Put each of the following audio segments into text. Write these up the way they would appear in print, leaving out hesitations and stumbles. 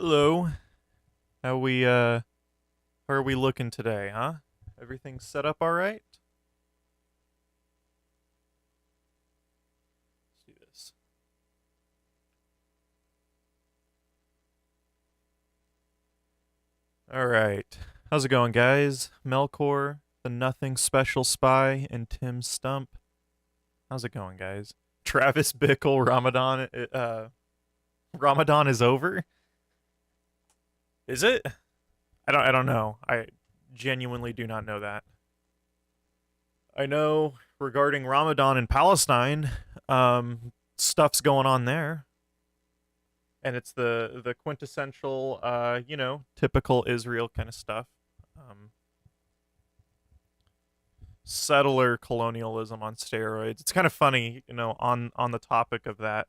Hello. How are we looking today, huh? Everything set up all right? Let's do this. All right. How's it going, guys? Melkor, the Nothing Special Spy, and Tim Stump. How's it going, guys? Travis Bickle, Ramadan is over? Is it? I don't know. I genuinely do not know that. I know regarding Ramadan in Palestine, stuff's going on there, and it's the quintessential, typical Israel kind of stuff. Um, Settler colonialism on steroids. It's kind of funny, on the topic of that.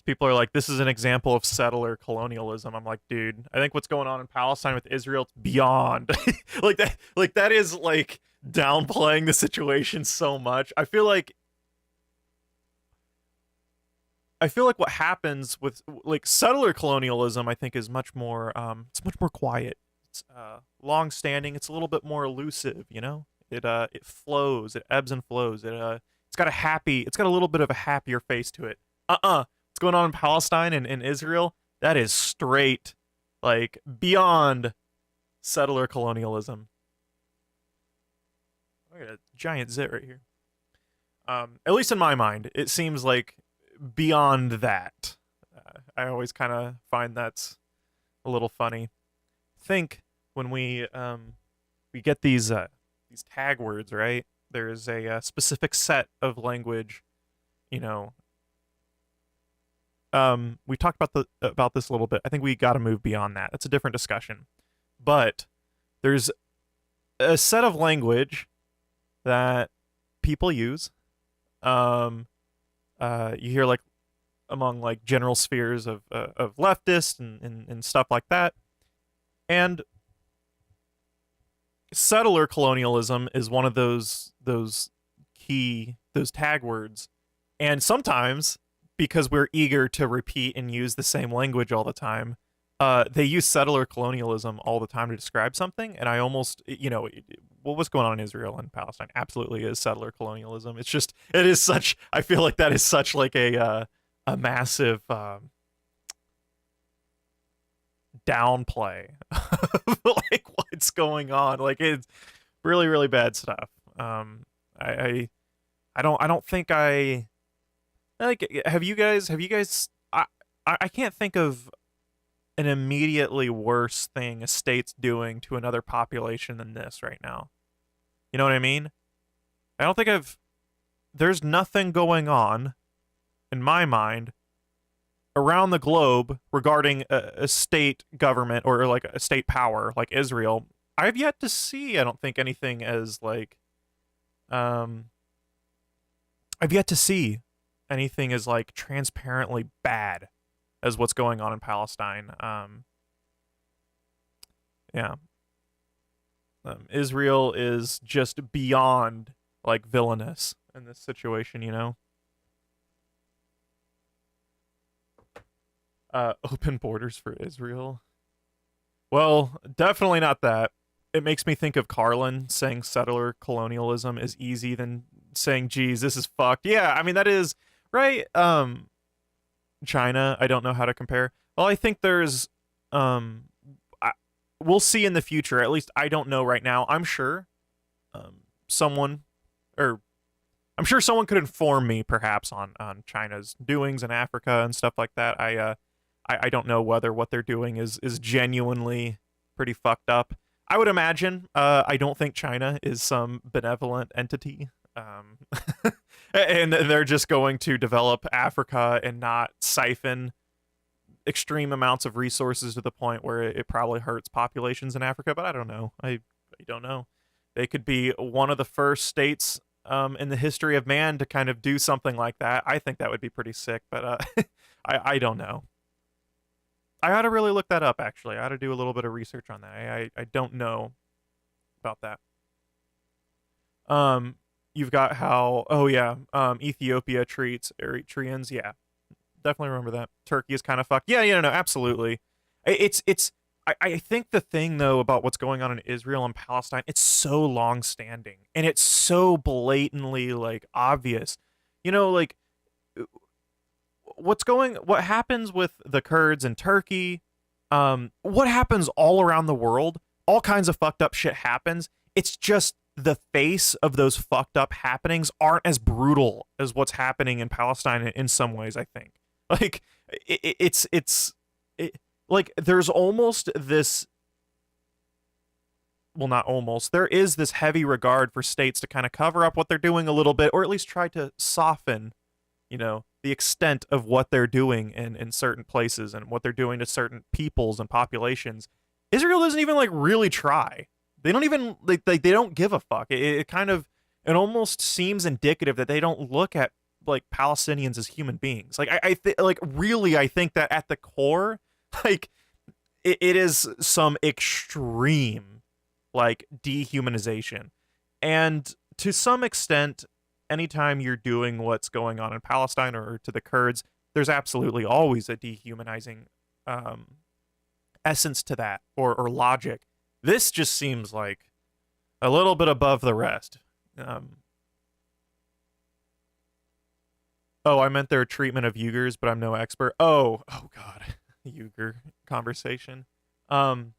People are like, "This is an example of settler colonialism." I'm like, dude, I think what's going on in Palestine with Israel, it's beyond that is like downplaying the situation so much. I feel like what happens with like settler colonialism, I think, is much more it's much more quiet. It's long standing. It's a little bit more elusive. It flows. It ebbs and flows. It's got a little bit of a happier face to it. What's going on in Palestine and Israel? That is straight, like, beyond settler colonialism. I got a giant zit right here. At least in my mind, it seems like beyond that. I always kind of find that's a little funny. Think when we get these tag words, right? There's a specific set of language. You know, we talked about this a little bit. I think we got to move beyond that. That's a different discussion. But there's a set of language that people use. You hear like among like general spheres of leftists and stuff like that. And settler colonialism is one of those tag words. And sometimes, because we're eager to repeat and use the same language all the time, they use settler colonialism all the time to describe something. And I almost, what was going on in Israel and Palestine absolutely is settler colonialism. It is such, I feel like that is such like a massive downplay of like what's going on. Like it's really, really bad stuff. I don't think I like. Have you guys? I can't think of an immediately worse thing a state's doing to another population than this right now. You know what I mean? I don't think I've. There's nothing going on in my mind around the globe regarding a state government or like a state power like Israel. I've yet to see. I don't think anything as like. Um, I've yet to see anything as like transparently bad as what's going on in Palestine. Yeah, Israel is just beyond like villainous in this situation. Open borders for Israel. Well, definitely not that. It makes me think of Carlin saying settler colonialism is easy than saying, geez, this is fucked. Yeah, I mean, that is right. China, I don't know how to compare. Well, I think there's, I, we'll see in the future. At least I don't know right now. Someone, or I'm sure someone could inform me perhaps on China's doings in Africa and stuff like that. I don't know whether what they're doing is genuinely pretty fucked up. I would imagine. I don't think China is some benevolent entity. And they're just going to develop Africa and not siphon extreme amounts of resources to the point where it probably hurts populations in Africa. But I don't know. I don't know. They could be one of the first states in the history of man to kind of do something like that. I think that would be pretty sick. But I don't know. I ought to really look that up. Actually, I ought to do a little bit of research on that. I don't know about that. You've got how Ethiopia treats Eritreans. Yeah, definitely remember that. Turkey is kind of fucked. Yeah, no, absolutely. It's I think the thing though about what's going on in Israel and Palestine, it's so long standing and it's so blatantly like obvious. You know, like what happens with the Kurds in Turkey, what happens all around the world, all kinds of fucked up shit happens. It's just the face of those fucked up happenings aren't as brutal as what's happening in Palestine in some ways, I think. Like it, like there's almost this, well, not almost, there is this heavy regard for states to kind of cover up what they're doing a little bit, or at least try to soften, you know, the extent of what they're doing in certain places and what they're doing to certain peoples and populations. Israel doesn't even like really try. They don't even they don't give a fuck. It kind of, it almost seems indicative that they don't look at like Palestinians as human beings. Like like really I think that at the core, like it is some extreme like dehumanization. And to some extent, anytime you're doing what's going on in Palestine or to the Kurds, there's absolutely always a dehumanizing essence to that, or logic. This just seems like a little bit above the rest. Oh, I meant their treatment of Uyghurs, but I'm no expert. Oh God, Uyghur conversation. Um,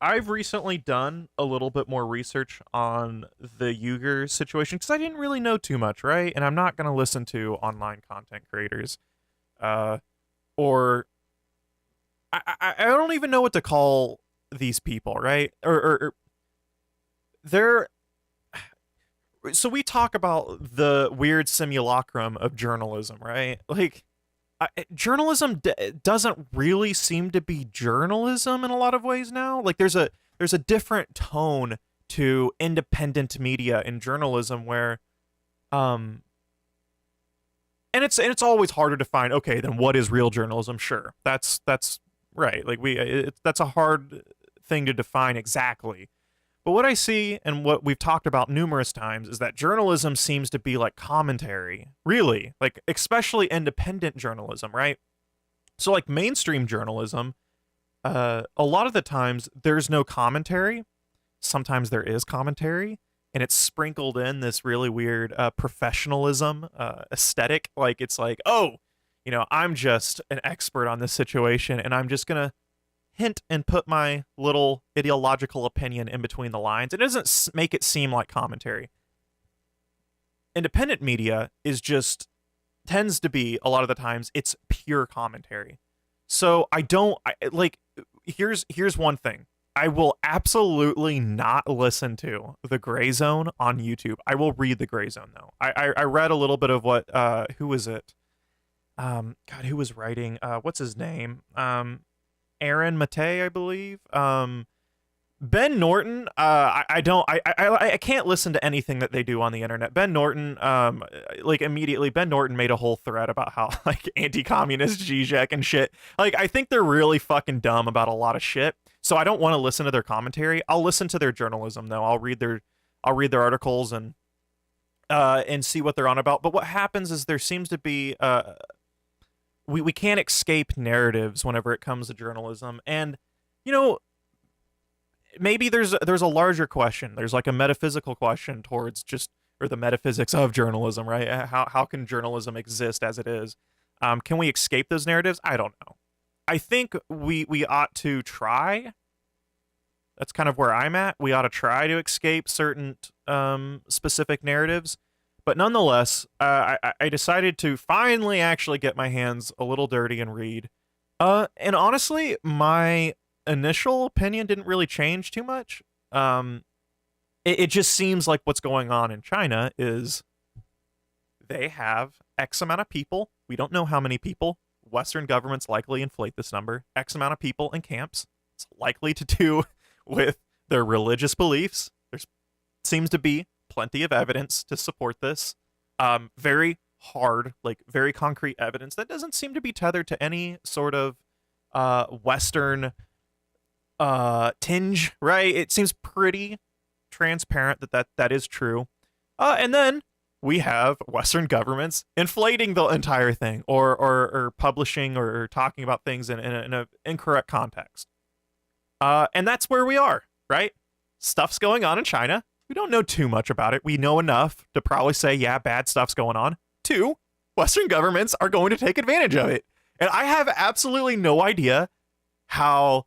I've recently done a little bit more research on the Uyghur situation because I didn't really know too much, right? And I'm not going to listen to online content creators, or I don't even know what to call these people, right? Or they're, so we talk about the weird simulacrum of journalism, right? Like journalism doesn't really seem to be journalism in a lot of ways now. Like there's a different tone to independent media in journalism where and it's always harder to find, okay, then what is real journalism? Sure. That's right. Like that's a hard thing to define exactly. But what I see and what we've talked about numerous times is that journalism seems to be like commentary, really, like especially independent journalism, right? So like mainstream journalism, a lot of the times there's no commentary. Sometimes there is commentary, and it's sprinkled in this really weird professionalism aesthetic. Like it's like, oh, you know, I'm just an expert on this situation, and I'm just gonna hint and put my little ideological opinion in between the lines. It doesn't make it seem like commentary. Independent media is just tends to be a lot of the times it's pure commentary. So like here's one thing. I will absolutely not listen to the Gray Zone on YouTube. I will read the Gray Zone though. I read a little bit of what who was it? God, who was writing? What's his name? Aaron Matei, I believe. Ben Norton, I can't listen to anything that they do on the internet. Ben Norton, like immediately, Ben Norton made a whole thread about how like anti-communist Zizek and shit. Like I think they're really fucking dumb about a lot of shit. So I don't want to listen to their commentary. I'll listen to their journalism though. I'll read their articles and see what they're on about. But what happens is there seems to be we can't escape narratives whenever it comes to journalism. And you know, maybe there's a larger question. There's like a metaphysical question towards just, or the metaphysics of journalism, right? How can journalism exist as it is? Can we escape those narratives? I don't know. I think we ought to try. That's kind of where I'm at. We ought to try to escape certain specific narratives. But nonetheless, I decided to finally actually get my hands a little dirty and read. And honestly, my initial opinion didn't really change too much. It just seems like what's going on in China is they have X amount of people. We don't know how many people. Western governments likely inflate this number. X amount of people in camps. It's likely to do with their religious beliefs. There seems to be plenty of evidence to support this. Very hard, like very concrete evidence that doesn't seem to be tethered to any sort of Western tinge, right? It seems pretty transparent that is true. And then we have Western governments inflating the entire thing, or publishing or talking about things in an incorrect context. And that's where we are, right? Stuff's going on in China. We don't know too much about it. We know enough to probably say, yeah, bad stuff's going on. Two, Western governments are going to take advantage of it. And I have absolutely no idea how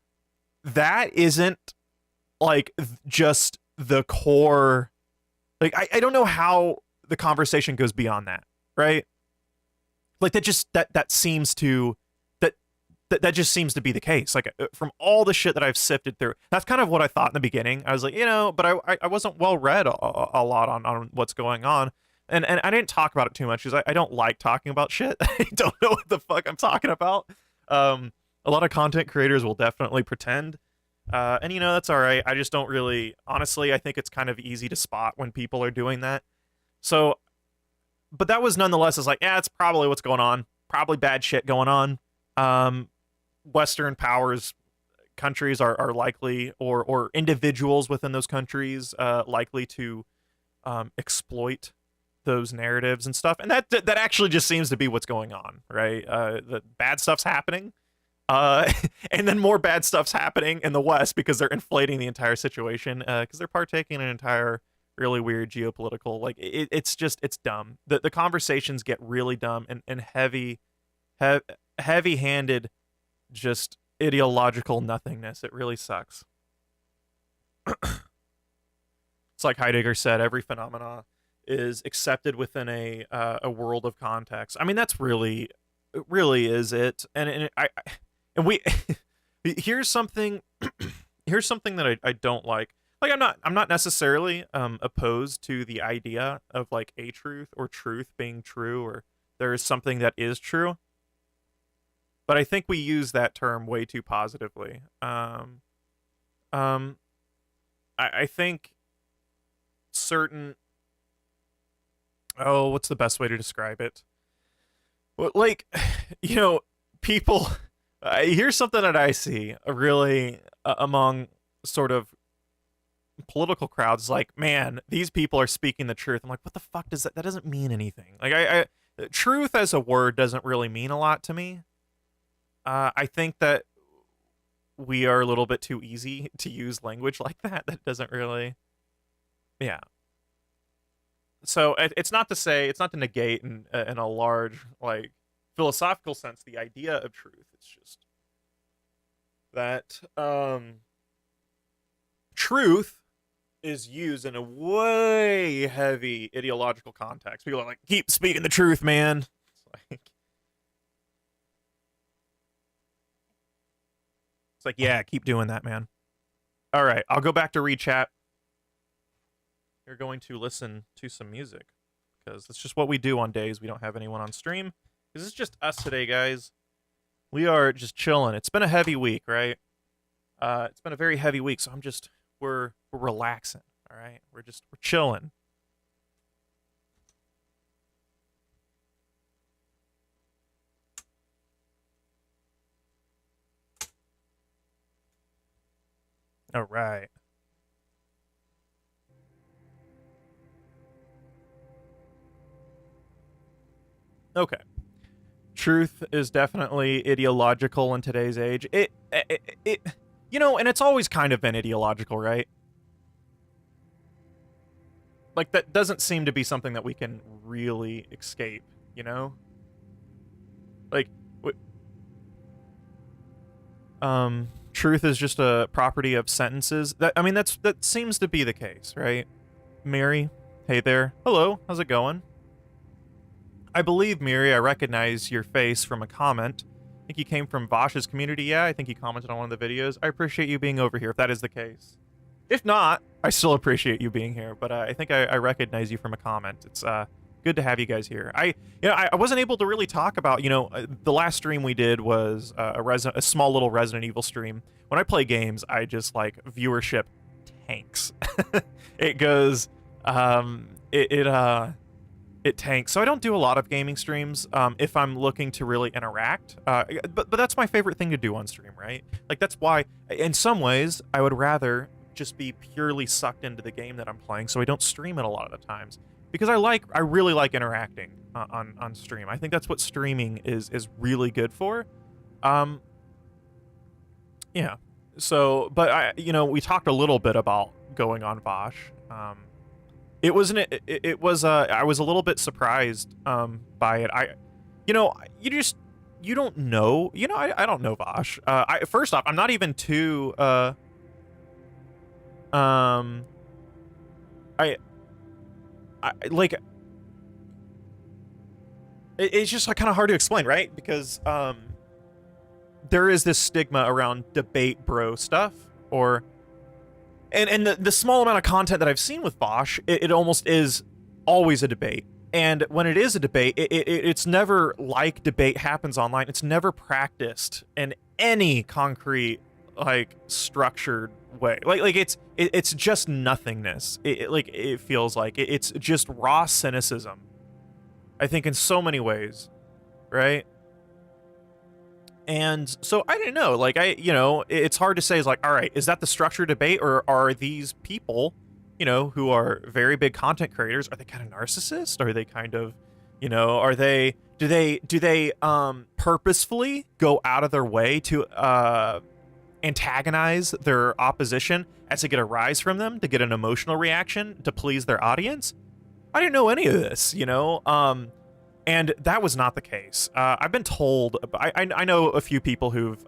that isn't like just the core. Like, I don't know how the conversation goes beyond that, right? Like, that seems to that just seems to be the case. Like, from all the shit that I've sifted through, that's kind of what I thought in the beginning. I was like, but I wasn't well read a lot on what's going on, and I didn't talk about it too much because I don't like talking about shit. I don't know what the fuck I'm talking about. A lot of content creators will definitely pretend, and that's all right. I just don't really, honestly, I think it's kind of easy to spot when people are doing that. So, but that was nonetheless, is like, yeah, it's probably what's going on. Probably bad shit going on. Western powers, countries are likely, or individuals within those countries, likely to exploit those narratives and stuff. And that actually just seems to be what's going on, right? The bad stuff's happening, and then more bad stuff's happening in the West because they're inflating the entire situation, because they're partaking in an entire really weird geopolitical, like, it's dumb. The conversations get really dumb and heavy-handed, just ideological nothingness. It really sucks. It's like Heidegger said, every phenomena is accepted within a world of context. I mean, that's really, it really is it. And we here's something that I don't like. Like, I'm not necessarily opposed to the idea of, like, a truth or truth being true, or there is something that is true. But I think we use that term way too positively. I think certain, what's the best way to describe it? Well, like, people, here's something that I see really among sort of political crowds, like, man, these people are speaking the truth. I'm like, what the fuck does that doesn't mean anything. Like, truth as a word doesn't really mean a lot to me. I think that we are a little bit too easy to use language like that. That doesn't really, yeah. So it's not to negate in a large, like, philosophical sense the idea of truth. It's just that truth is used in a way heavy ideological context. People are like, keep speaking the truth, man. It's like, yeah, keep doing that, man. All right, I'll go back to read chat. You're going to listen to some music, because that's just what we do on days we don't have anyone on stream. Because it's just us today, guys. We are just chilling. It's been a heavy week, right? It's been a very heavy week, so we're relaxing, all right? We're chilling. All right. Okay. Truth is definitely ideological in today's age. It and it's always kind of been ideological, right? Like, that doesn't seem to be something that we can really escape, Like, truth is just a property of sentences. That seems to be the case, right? Mary, hey there. Hello, how's it going? I believe, Miri, I recognize your face from a comment. I think you came from Vosh's community. Yeah, I think you commented on one of the videos. I appreciate you being over here, if that is the case. If not, I still appreciate you being here, but I think I recognize you from a comment. It's good to have you guys here. I wasn't able to really talk about, the last stream we did was a small little Resident Evil stream. When I play games, I just, like, viewership tanks. It goes, it tanks. So I don't do a lot of gaming streams if I'm looking to really interact. But that's my favorite thing to do on stream, right? Like, that's why, in some ways, I would rather just be purely sucked into the game that I'm playing, so I don't stream it a lot of the times. because I really like interacting on stream. I think that's what streaming is really good for. Um, yeah. So, but we talked a little bit about going on Vosh. It wasn't. It was. I was a little bit surprised by it. You don't know. I don't know Vosh. First off, I'm not even too. Um, I like. It's just like kind of hard to explain, right? Because there is this stigma around debate bro stuff, or and the small amount of content that I've seen with Bosch, it almost is always a debate. And when it is a debate, it's never like debate happens online. It's never practiced in any concrete, like, structured way. Like it's just nothingness. It feels like it's just raw cynicism. I think in so many ways, right? And so I didn't know, like, it's hard to say, is like, all right, is that the structured debate, or are these people, who are very big content creators, are they kind of narcissists? Are they kind of, do they purposefully go out of their way to antagonize their opposition as to get a rise from them, to get an emotional reaction, to please their audience? I didn't know any of this, and that was not the case. I've been told, I know a few people who've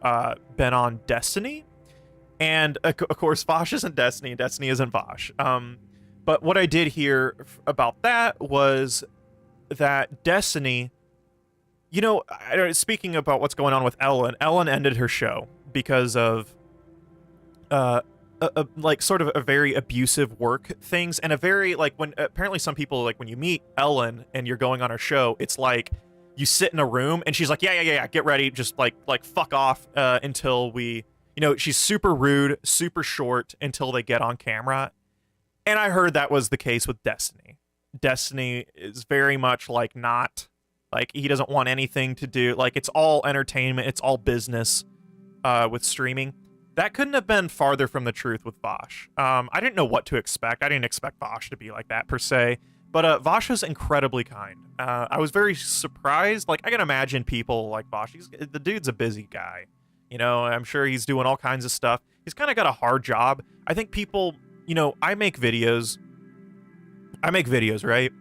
been on Destiny, and of course Vosh isn't Destiny, and Destiny isn't Vosh. But what I did hear about that was that Destiny, speaking about what's going on with Ellen ended her show because of like sort of a very abusive work things, and a very, like, when apparently some people, like, when you meet Ellen and you're going on her show, it's like you sit in a room and she's like, yeah, get ready, just like fuck off until we, she's super rude, super short until they get on camera. And I heard that was the case with Destiny. Destiny is very much like, not like, he doesn't want anything to do, like, it's all entertainment, it's all business with streaming. That couldn't have been farther from the truth with Vosh. I didn't know what to expect. I didn't expect Vosh to be like that, per se. But Vosh was incredibly kind. I was very surprised. Like, I can imagine people like Vosh. The dude's a busy guy. I'm sure he's doing all kinds of stuff. He's kind of got a hard job. I think people, I make videos, right?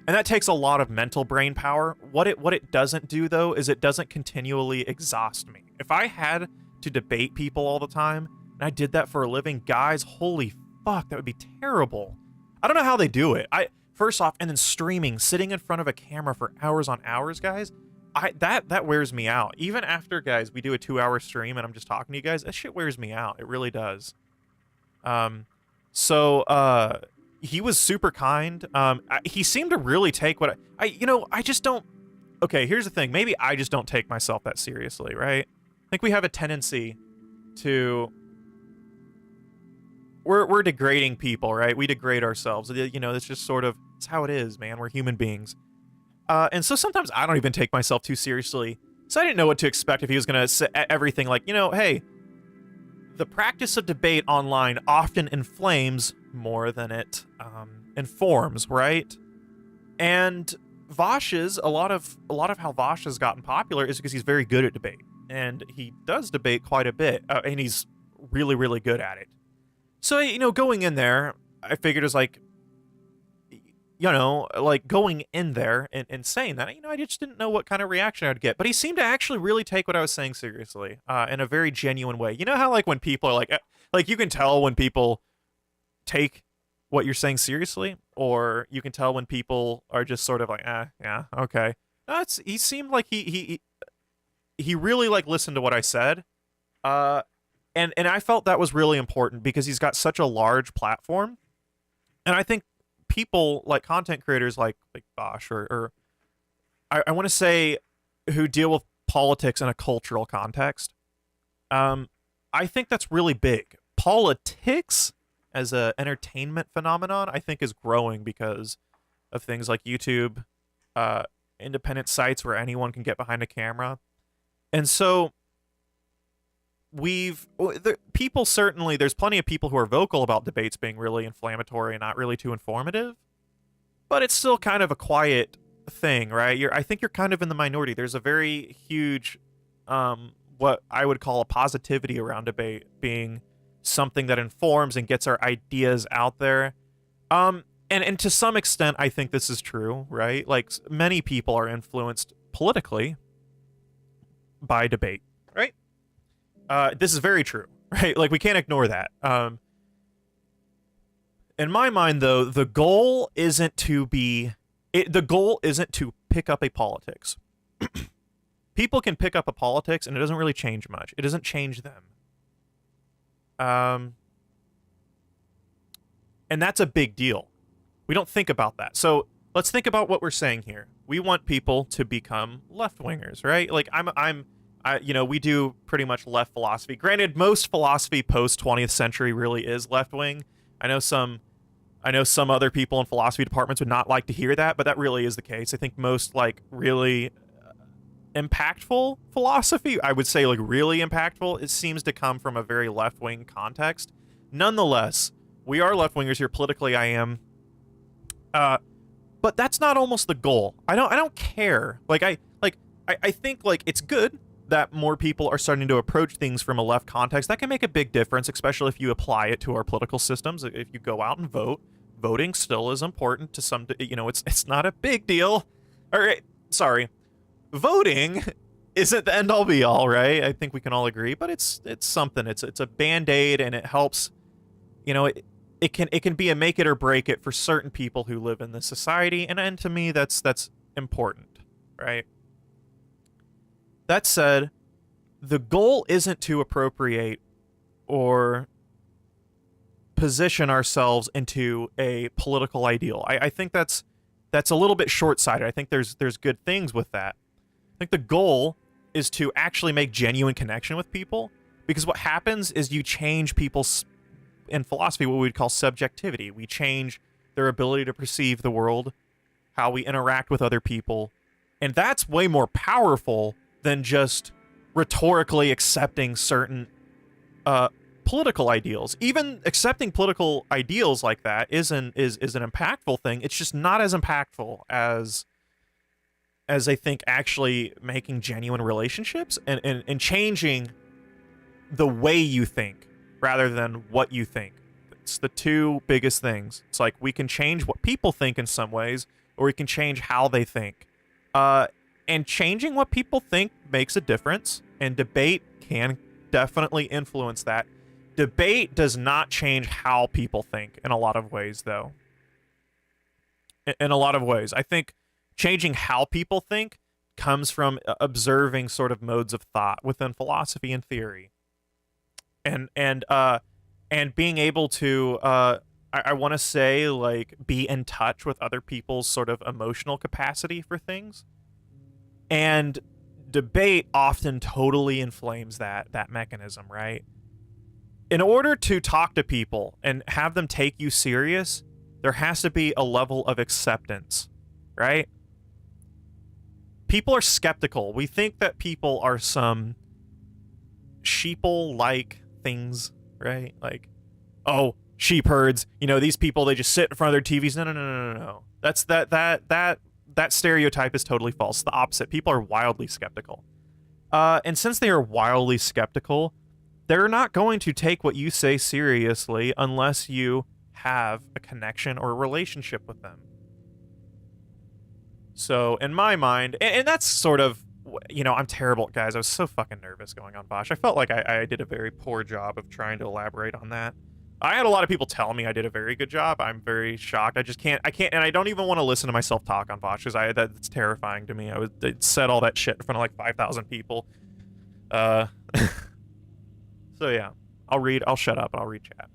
And that takes a lot of mental brain power. What it doesn't do, though, is it doesn't continually exhaust me. If I had to debate people all the time, and I did that for a living, guys, holy fuck, that would be terrible. I don't know how they do it. First off, and then streaming, sitting in front of a camera for hours on hours, guys, that wears me out. Even after, guys, we do a 2-hour stream and I'm just talking to you guys, that shit wears me out. It really does. So he was super kind. He seemed to really take what I just don't. Okay, here's the thing. Maybe I just don't take myself that seriously, right? I think we have a tendency to, we're degrading people, right? We degrade ourselves. It's just sort of, it's how it is, man. We're human beings. And so sometimes I don't even take myself too seriously. So I didn't know what to expect if he was going to say everything like, hey, the practice of debate online often inflames more than it informs, right? And Vosh's, a lot of how Vosh has gotten popular is because he's very good at debate. And he does debate quite a bit, and he's really, really good at it. So, going in there, I figured it was like, like going in there and saying that, I just didn't know what kind of reaction I'd get. But he seemed to actually really take what I was saying seriously, in a very genuine way. You know how, like, when people are like you can tell when people take what you're saying seriously, or you can tell when people are just sort of like, yeah, okay. No, he seemed like he really, like, listened to what I said, and I felt that was really important because he's got such a large platform, and I think people, like content creators like Bosch, or I want to say, who deal with politics in a cultural context, I think that's really big. Politics as a entertainment phenomenon, I think, is growing because of things like YouTube, independent sites where anyone can get behind a camera. And so people certainly, there's plenty of people who are vocal about debates being really inflammatory and not really too informative. but it's still kind of a quiet thing, right? I think you're kind of in the minority. There's a very huge, what I would call a positivity around debate being something that informs and gets our ideas out there. And to some extent, I think this is true, right? Like, many people are influenced politically by debate, right? This is very true, right? Like, we can't ignore that. In my mind, though, the goal isn't to pick up a politics. People can pick up a politics, and it doesn't really change much. It doesn't change them. And that's a big deal. We don't think about that. So let's think about what we're saying here. We want people to become left-wingers, right? Like, we do pretty much left philosophy. Granted, most philosophy post 20th century really is left-wing. I know some other people in philosophy departments would not like to hear that, but that really is the case. I think most, like, really impactful philosophy, I would say, like, really impactful, it seems to come from a very left-wing context. Nonetheless, we are left-wingers here. Politically, I am. But that's not almost the goal. I don't care. I think, like, it's good that more people are starting to approach things from a left context. That can make a big difference, especially if you apply it to our political systems. If you go out and vote, voting still is important to some, it's not a big deal. All right, sorry. Voting isn't the end all be all, right? I think we can all agree, but it's something. It's a band-aid, and it helps, it can be a make it or break it for certain people who live in this society, and to me that's important, right? That said, the goal isn't to appropriate or position ourselves into a political ideal. I think that's a little bit short-sighted. I think there's good things with that. I think the goal is to actually make genuine connection with people, because what happens is you change people's, in philosophy, what we would call subjectivity. We change their ability to perceive the world, how we interact with other people, and that's way more powerful than just rhetorically accepting certain political ideals. Even accepting political ideals like that is an impactful thing. It's just not as impactful as I think actually making genuine relationships and changing the way you think rather than what you think. It's the two biggest things. It's like we can change what people think in some ways, or we can change how they think. And changing what people think makes a difference, and debate can definitely influence that. Debate does not change how people think in a lot of ways, though. In a lot of ways. I think changing how people think comes from observing sort of modes of thought within philosophy and theory. And being able to, I want to say, like, be in touch with other people's sort of emotional capacity for things. And debate often totally inflames that mechanism, right? In order to talk to people and have them take you serious, there has to be a level of acceptance, right? People are skeptical. We think that people are some sheeple-like things, right? Like, oh, sheep herds, these people, they just sit in front of their TVs. No. That's that stereotype is totally false. The opposite. People are wildly skeptical. And since they are wildly skeptical, they're not going to take what you say seriously unless you have a connection or a relationship with them. So, in my mind, and that's sort of, I'm terrible, guys. I was so fucking nervous going on Bosch. I felt like I did a very poor job of trying to elaborate on that. I had a lot of people tell me I did a very good job. I'm very shocked. I can't, and I don't even want to listen to myself talk on Vosh, because that's terrifying to me. I said all that shit in front of like 5,000 people. So yeah, I'll shut up and I'll read chat.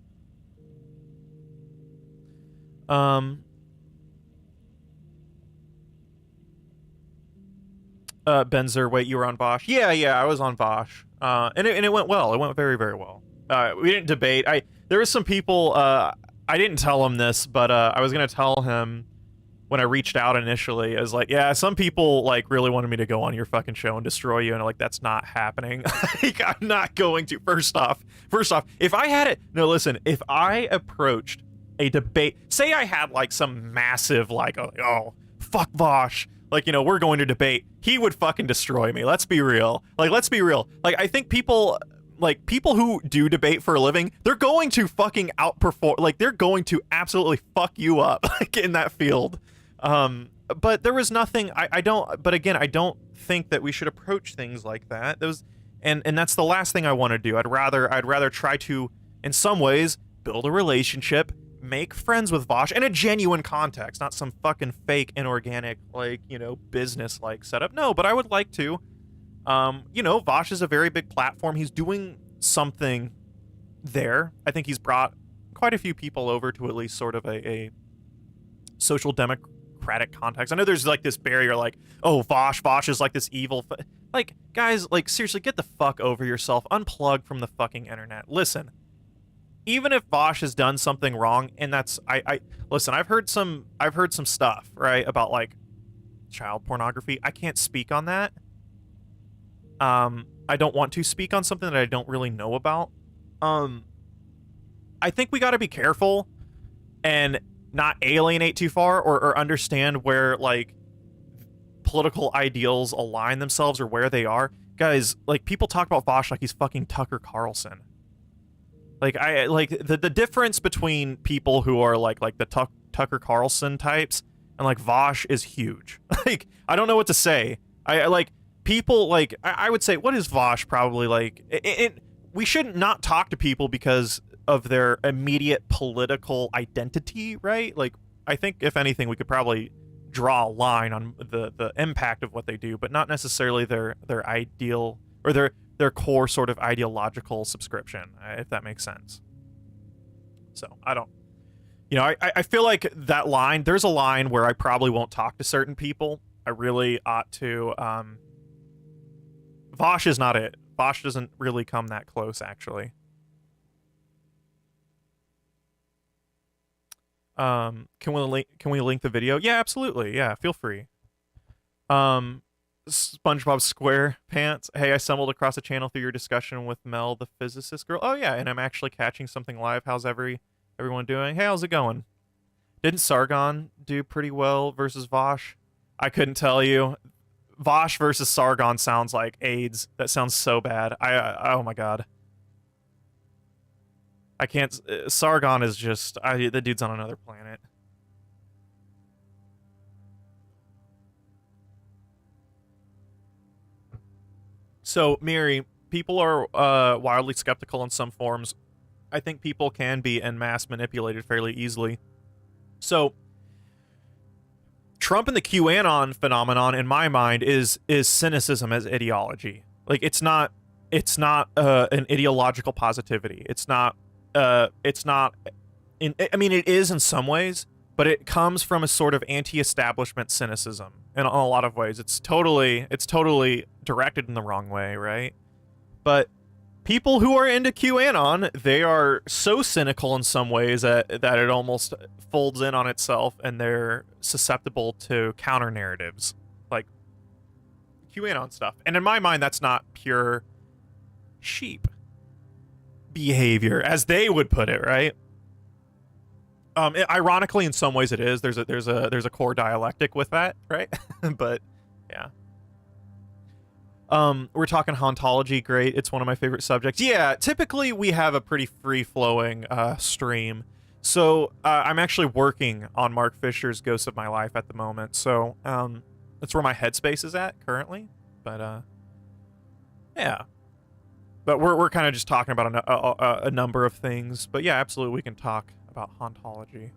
Benzer, wait, you were on Vosh? Yeah, I was on Vosh. And it went well. It went very, very well. We didn't debate. There was some people, I didn't tell him this, but I was going to tell him when I reached out initially. I was like, yeah, some people like really wanted me to go on your fucking show and destroy you, and I'm like, that's not happening. Like, I'm not going to. First off, if I had it, no, listen, if I approached a debate. Say I had like some massive like, oh, fuck Vosh. Like, you know, we're going to debate. He would fucking destroy me. Let's be real. Like, let's be real. Like, I think people who do debate for a living, they're going to fucking outperform. Like, they're going to absolutely fuck you up like in that field. But there was nothing. I don't. But again, I don't think that we should approach things like that. And that's the last thing I want to do. I'd rather try to, in some ways, build a relationship, make friends with Vosh in a genuine context, not some fucking fake, inorganic, like, you know, business like setup. No, but I would like to. You know, Vosh is a very big platform. He's doing something there. I think he's brought quite a few people over to at least sort of a social democratic context. I know there's like this barrier, like, oh, Vosh is like this evil. Like, guys, like, seriously, get the fuck over yourself. Unplug from the fucking internet. Listen, even if Vosh has done something wrong, and that's listen, I've heard some stuff, right, about like child pornography. I can't speak on that. I don't want to speak on something that I don't really know about. I think we got to be careful and not alienate too far, or understand where like political ideals align themselves or where they are. Guys, like, people talk about Vosh like he's fucking Tucker Carlson. Like, I like the difference between people who are like the Tucker Carlson types and like Vosh is huge. Like, I don't know what to say. I like people like I would say, what is Vosh probably like? We shouldn't not talk to people because of their immediate political identity, right? Like, I think if anything, we could probably draw a line on the impact of what they do, but not necessarily their ideal or their core sort of ideological subscription, if that makes sense. So I don't, you know, I feel like that line, there's a line where I probably won't talk to certain people. I really ought to. Vosh is not it. Vosh doesn't really come that close, actually. Can we link the video? Yeah, absolutely. Yeah, feel free. SpongeBob SquarePants. Hey, I stumbled across a channel through your discussion with Mel, the physicist girl. Oh yeah, and I'm actually catching something live. How's everyone doing? Hey, how's it going? Didn't Sargon do pretty well versus Vosh? I couldn't tell you. Vosh versus Sargon sounds like AIDS. That sounds so bad. Oh my god. I can't. Sargon is just. The dude's on another planet. So, Miri, people are wildly skeptical in some forms. I think people can be en masse manipulated fairly easily. So, Trump and the QAnon phenomenon, in my mind, is cynicism as ideology. Like, it's not an ideological positivity. It's not. I mean, it is in some ways, but it comes from a sort of anti-establishment cynicism in a lot of ways. It's totally directed in the wrong way, right? But people who are into QAnon, they are so cynical in some ways that it almost folds in on itself, and they're susceptible to counter narratives like QAnon stuff. And in my mind, that's not pure sheep behavior, as they would put it, right? Ironically, in some ways, it is. There's a core dialectic with that, right? But yeah. We're talking hauntology. Great. It's one of my favorite subjects. Yeah, typically we have a pretty free-flowing stream. So I'm actually working on Mark Fisher's Ghost of My Life at the moment. So that's where my headspace is at currently. But yeah. But we're kind of just talking about a number of things. But yeah, absolutely, we can talk about hauntology.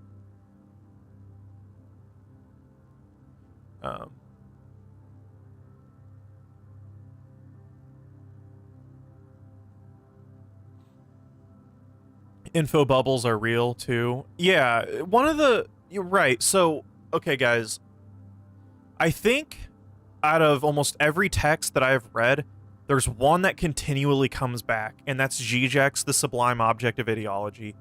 Info bubbles are real too. Yeah, you're right. So, okay, guys. I think out of almost every text that I've read, there's one that continually comes back, and that's Zizek's The Sublime Object of Ideology.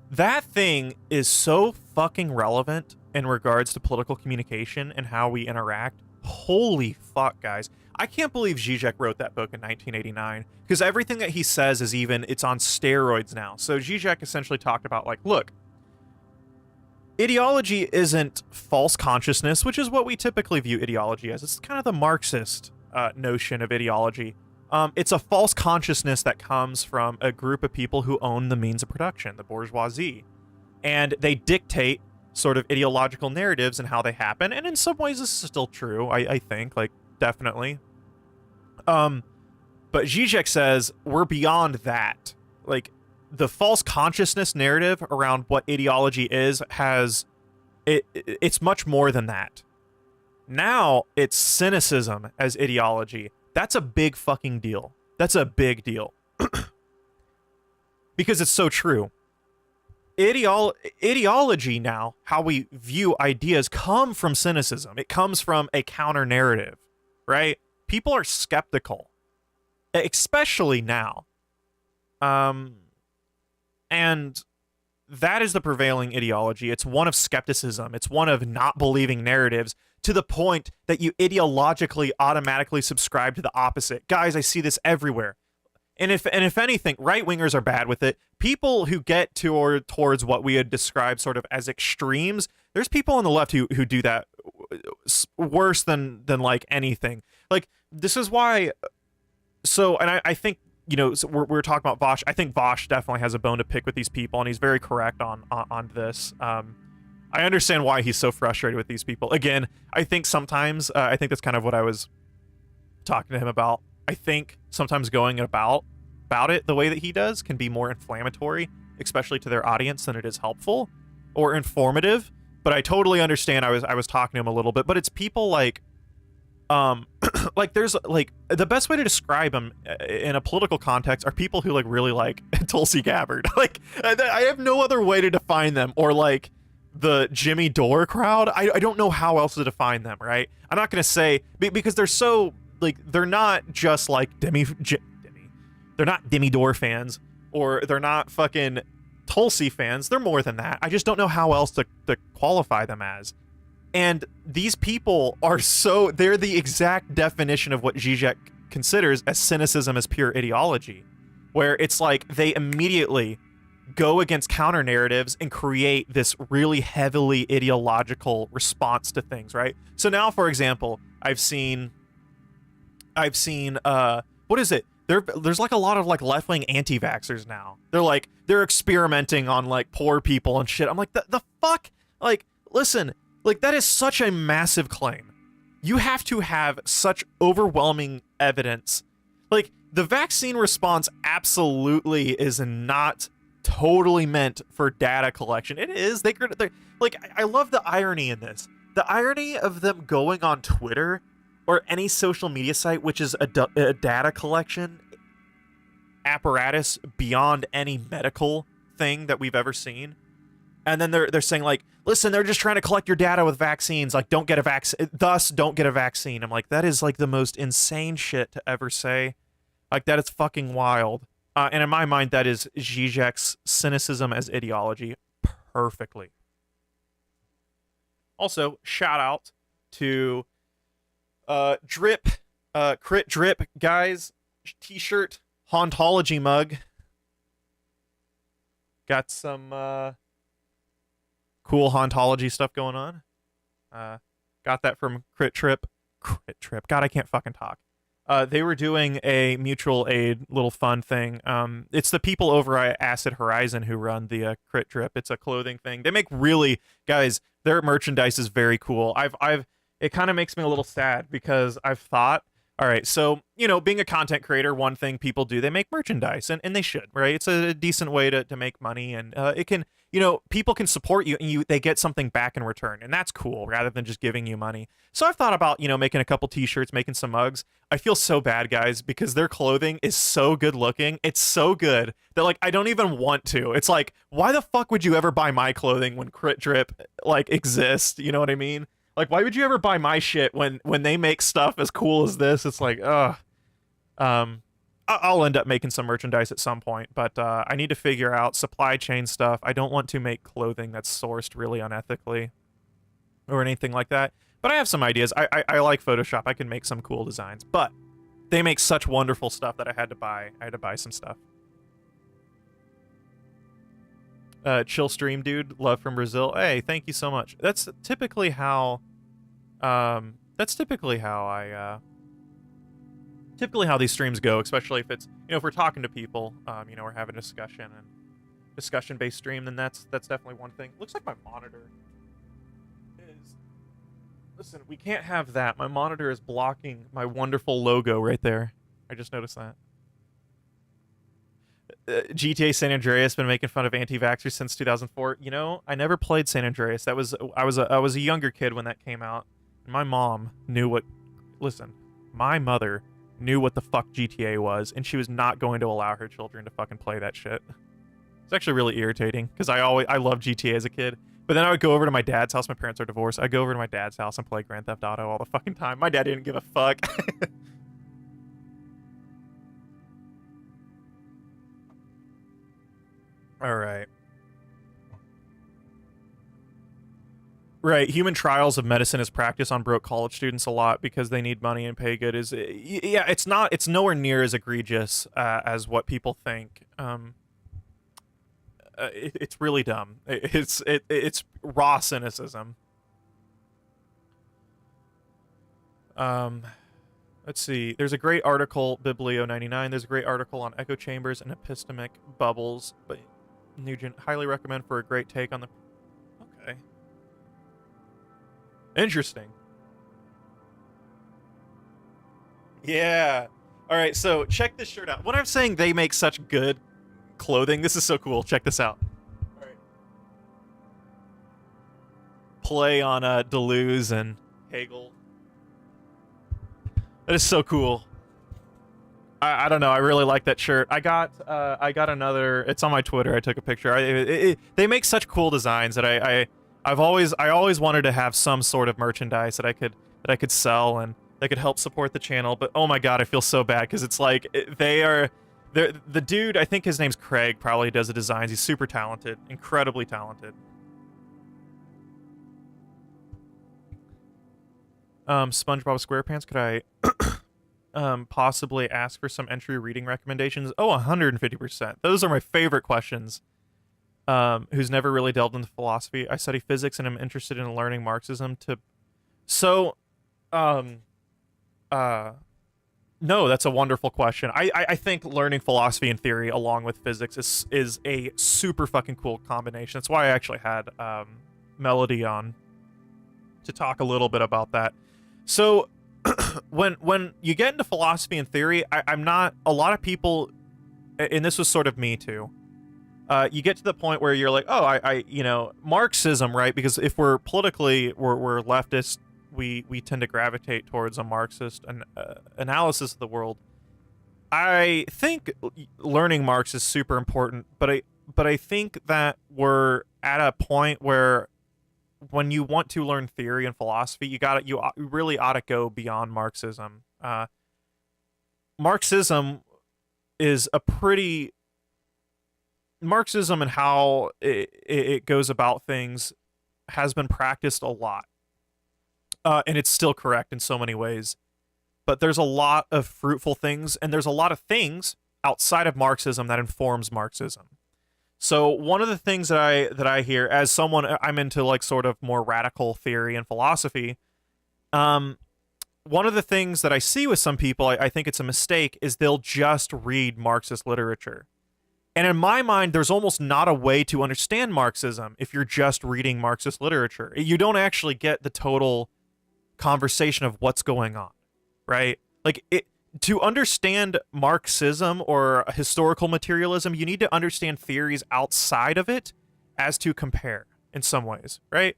That thing is so fucking relevant in regards to political communication and how we interact. Holy fuck, guys. I can't believe Zizek wrote that book in 1989, because everything that he says is it's on steroids now. So Zizek essentially talked about, like, look, ideology isn't false consciousness, which is what we typically view ideology as. It's kind of the Marxist notion of ideology. It's a false consciousness that comes from a group of people who own the means of production, the bourgeoisie. And they dictate sort of ideological narratives and how they happen. And in some ways, this is still true, I think, like, definitely. But Zizek says we're beyond that. Like, the false consciousness narrative around what ideology is it's much more than that. Now it's cynicism as ideology. That's a big fucking deal. That's a big deal. Because it's so true. Ideology now, how we view ideas, come from cynicism. It comes from a counter narrative, right? People are skeptical, especially now. And that is the prevailing ideology. It's one of skepticism. It's one of not believing narratives to the point that you ideologically automatically subscribe to the opposite. Guys, I see this everywhere. And if anything, right-wingers are bad with it. People who get towards what we had described sort of as extremes, there's people on the left who do that worse than like anything. Like, this is why... So, and I think, you know, so we're talking about Vosh. I think Vosh definitely has a bone to pick with these people, and he's very correct on this. I understand why he's so frustrated with these people. Again, I think sometimes, I think that's kind of what I was talking to him about. I think sometimes going about it the way that he does can be more inflammatory, especially to their audience, than it is helpful or informative. But I totally understand. I was talking to him a little bit, but it's people like, like there's like the best way to describe them in a political context are people who like really like Tulsi Gabbard. Like I have no other way to define them, or like the Jimmy Dore crowd. I don't know how else to define them, right? I'm not gonna say because they're so like they're not just like they're not Demi Dore fans, or they're not fucking Tulsi fans. They're more than that. I just don't know how else to qualify them as. And these people are they're the exact definition of what Zizek considers as cynicism as pure ideology, where it's like they immediately go against counter narratives and create this really heavily ideological response to things, right? So now, for example, I've seen what is it? There's like a lot of like left-wing anti-vaxxers now. They're experimenting on like poor people and shit. I'm like, the fuck? Like, listen, like that is such a massive claim. You have to have such overwhelming evidence. Like, the vaccine response absolutely is not totally meant for data collection. It is. They're like, I love the irony in this. The irony of them going on Twitter or any social media site, which is a data collection apparatus beyond any medical thing that we've ever seen. And then they're saying like, listen, they're just trying to collect your data with vaccines. Like, don't get a vaccine. Thus, don't get a vaccine. I'm like, that is like the most insane shit to ever say. Like, that is fucking wild. And in my mind, that is Zizek's cynicism as ideology perfectly. Also, shout out to Drip, Crit Drip, guys, t-shirt, Hauntology mug. Got some cool Hauntology stuff going on. Got that from Crit Trip. God, I can't fucking talk. They were doing a mutual aid little fun thing. It's the people over at Acid Horizon who run the Crit Trip. It's a clothing thing. They make really, guys, their merchandise is very cool. It kind of makes me a little sad because I've thought, all right, so, you know, being a content creator, one thing people do, they make merchandise, and they should, right? It's a decent way to make money, and it can, you know, people can support you, and they get something back in return, and that's cool, rather than just giving you money. So I've thought about, you know, making a couple t-shirts, making some mugs. I feel so bad, guys, because their clothing is so good looking. It's so good that, like, I don't even want to. It's like, why the fuck would you ever buy my clothing when Crit Drip, like, exists? You know what I mean? Like, why would you ever buy my shit when they make stuff as cool as this? It's like, I'll end up making some merchandise at some point, but I need to figure out supply chain stuff. I don't want to make clothing that's sourced really unethically or anything like that. But I have some ideas. I like Photoshop. I can make some cool designs, but they make such wonderful stuff that I had to buy some stuff. Chill stream, dude. Love from Brazil. Hey, thank you so much. That's typically how typically how these streams go, especially if it's, if we're talking to people, we're having a discussion and discussion-based stream, then that's definitely one thing. Looks like my monitor is... Listen, we can't have that. My monitor is blocking my wonderful logo right there. I just noticed that. GTA San Andreas been making fun of anti-vaxxers since 2004. I never played San Andreas. I was a younger kid when that came out. My mom knew what... Listen, my mother knew what the fuck GTA was, and she was not going to allow her children to fucking play that shit. It's actually really irritating, because I loved GTA as a kid. But then I would go over to my dad's house. My parents are divorced. I'd go over to my dad's house and play Grand Theft Auto all the fucking time. My dad didn't give a fuck. All right. Right, human trials of medicine is practiced on broke college students a lot because they need money and pay good. It's nowhere near as egregious as what people think. It's really dumb. It's raw cynicism. Let's see. There's a great article, Biblio99. There's a great article on echo chambers and epistemic bubbles, but Nugent, highly recommend for a great take on the... Okay. Interesting. Yeah. All right, so check this shirt out. When I'm saying they make such good clothing, this is so cool. Check this out. All right. Play on Deleuze and Hegel. That is so cool. I don't know. I really like that shirt. I got another. It's on my Twitter. I took a picture. They make such cool designs that I always wanted to have some sort of merchandise that I could sell and that could help support the channel. But oh my god, I feel so bad because it's like the dude. I think his name's Craig. Probably does the designs. He's super talented, incredibly talented. SpongeBob SquarePants, could I possibly ask for some entry reading recommendations? Oh, 150%. Those are my favorite questions. Who's never really delved into philosophy. I study physics and I'm interested in learning Marxism to... So, no, that's a wonderful question. I think learning philosophy and theory along with physics is a super fucking cool combination. That's why I actually had Melody on to talk a little bit about that. So when you get into philosophy and theory, I'm not... A lot of people, and this was sort of me too, you get to the point where you're like, oh, Marxism, right? Because if we're politically, we're leftist, we tend to gravitate towards a Marxist analysis of the world. I think learning Marx is super important, but I think that we're at a point where when you want to learn theory and philosophy, you really ought to go beyond Marxism. Marxism is a pretty... Marxism and how it goes about things has been practiced a lot. And it's still correct in so many ways. But there's a lot of fruitful things, and there's a lot of things outside of Marxism that informs Marxism. So one of the things that I hear, as someone, I'm into like sort of more radical theory and philosophy, one of the things that I see with some people, I think it's a mistake, is they'll just read Marxist literature. And in my mind, there's almost not a way to understand Marxism if you're just reading Marxist literature. You don't actually get the total conversation of what's going on, right? Like, to understand Marxism or historical materialism, you need to understand theories outside of it as to compare in some ways, right?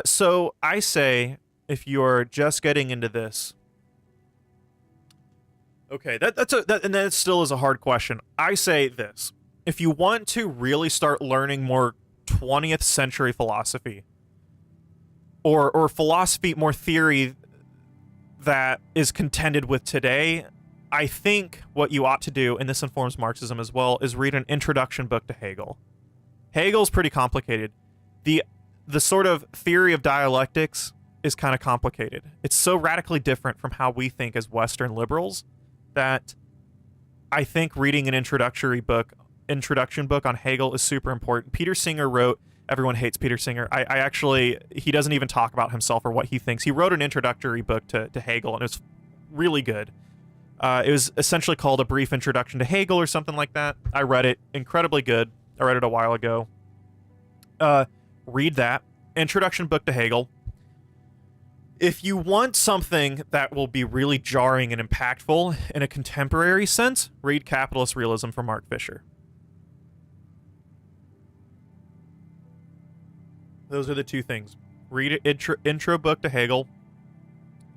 So I say, if you're just getting into this, okay, and that still is a hard question. I say this: if you want to really start learning more 20th century philosophy, or philosophy, more theory that is contended with today, I think what you ought to do, and this informs Marxism as well, is read an introduction book to Hegel. Hegel's pretty complicated. The sort of theory of dialectics is kind of complicated. It's so radically different from how we think as Western liberals that I think reading an introductory book introduction book on Hegel is super important. Peter Singer wrote. Everyone hates Peter Singer. I actually, he doesn't even talk about himself or what he thinks. He wrote an introductory book to Hegel, and it was really good. It was essentially called A Brief Introduction to Hegel or something like that. I read it. Incredibly good. I read it a while ago. Read that. Introduction book to Hegel. If you want something that will be really jarring and impactful in a contemporary sense, read Capitalist Realism from Mark Fisher. Those are the two things. Read an intro book to Hegel,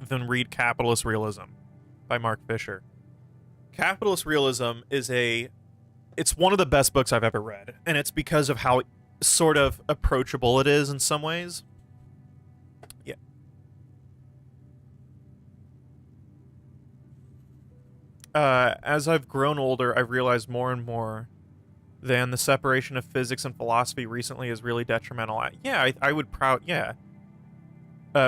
then read Capitalist Realism by Mark Fisher. Capitalist Realism is it's one of the best books I've ever read, and it's because of how sort of approachable it is in some ways. Yeah. As I've grown older, I've realized more and more that the separation of physics and philosophy recently is really detrimental. I would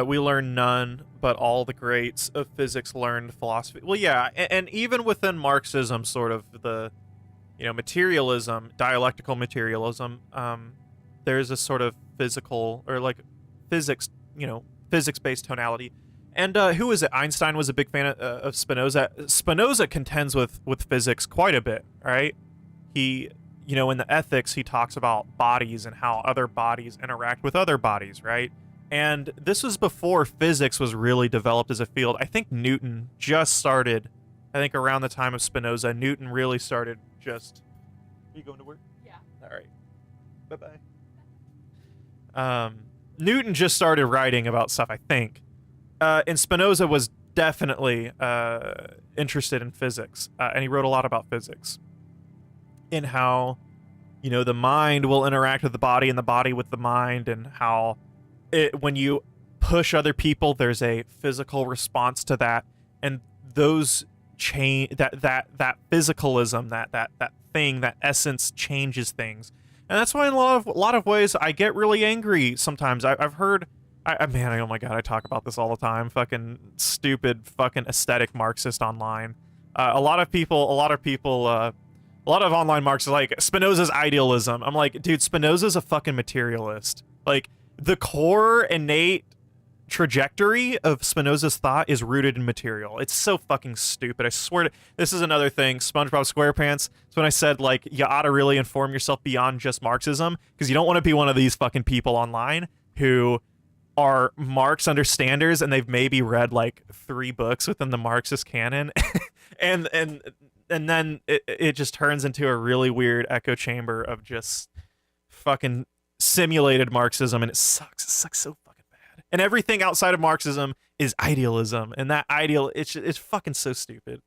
we learned none, but all the greats of physics learned philosophy. Well, yeah, and even within Marxism, sort of the, materialism, dialectical materialism, there's a sort of physical, or like physics, physics-based tonality. And who is it? Einstein was a big fan of Spinoza. Spinoza contends with physics quite a bit, right? He, in the Ethics, he talks about bodies and how other bodies interact with other bodies, right? And this was before physics was really developed as a field. I think Newton just started, around the time of Spinoza, Newton really started just... Are you going to work? Yeah. All right. Bye-bye. Newton just started writing about stuff, I think. And Spinoza was definitely interested in physics, and he wrote a lot about physics. In how, the mind will interact with the body and the body with the mind, and how when you push other people, there's a physical response to that, and those that physicalism, that thing, that essence changes things, and that's why in a lot of ways I get really angry sometimes. I've heard, man, oh my god, I talk about this all the time. Fucking stupid, fucking aesthetic Marxist online. A lot of online Marxists are like, Spinoza's idealism. I'm like, dude, Spinoza's a fucking materialist. Like, the core innate trajectory of Spinoza's thought is rooted in material. It's so fucking stupid. I swear to... This is another thing, SpongeBob SquarePants. It's when I said, like, you ought to really inform yourself beyond just Marxism, because you don't want to be one of these fucking people online who are Marx understanders and they've maybe read, like, 3 books within the Marxist canon. and then it just turns into a really weird echo chamber of just fucking simulated Marxism, and it sucks. It sucks so fucking bad. And everything outside of Marxism is idealism, and that it's fucking so stupid.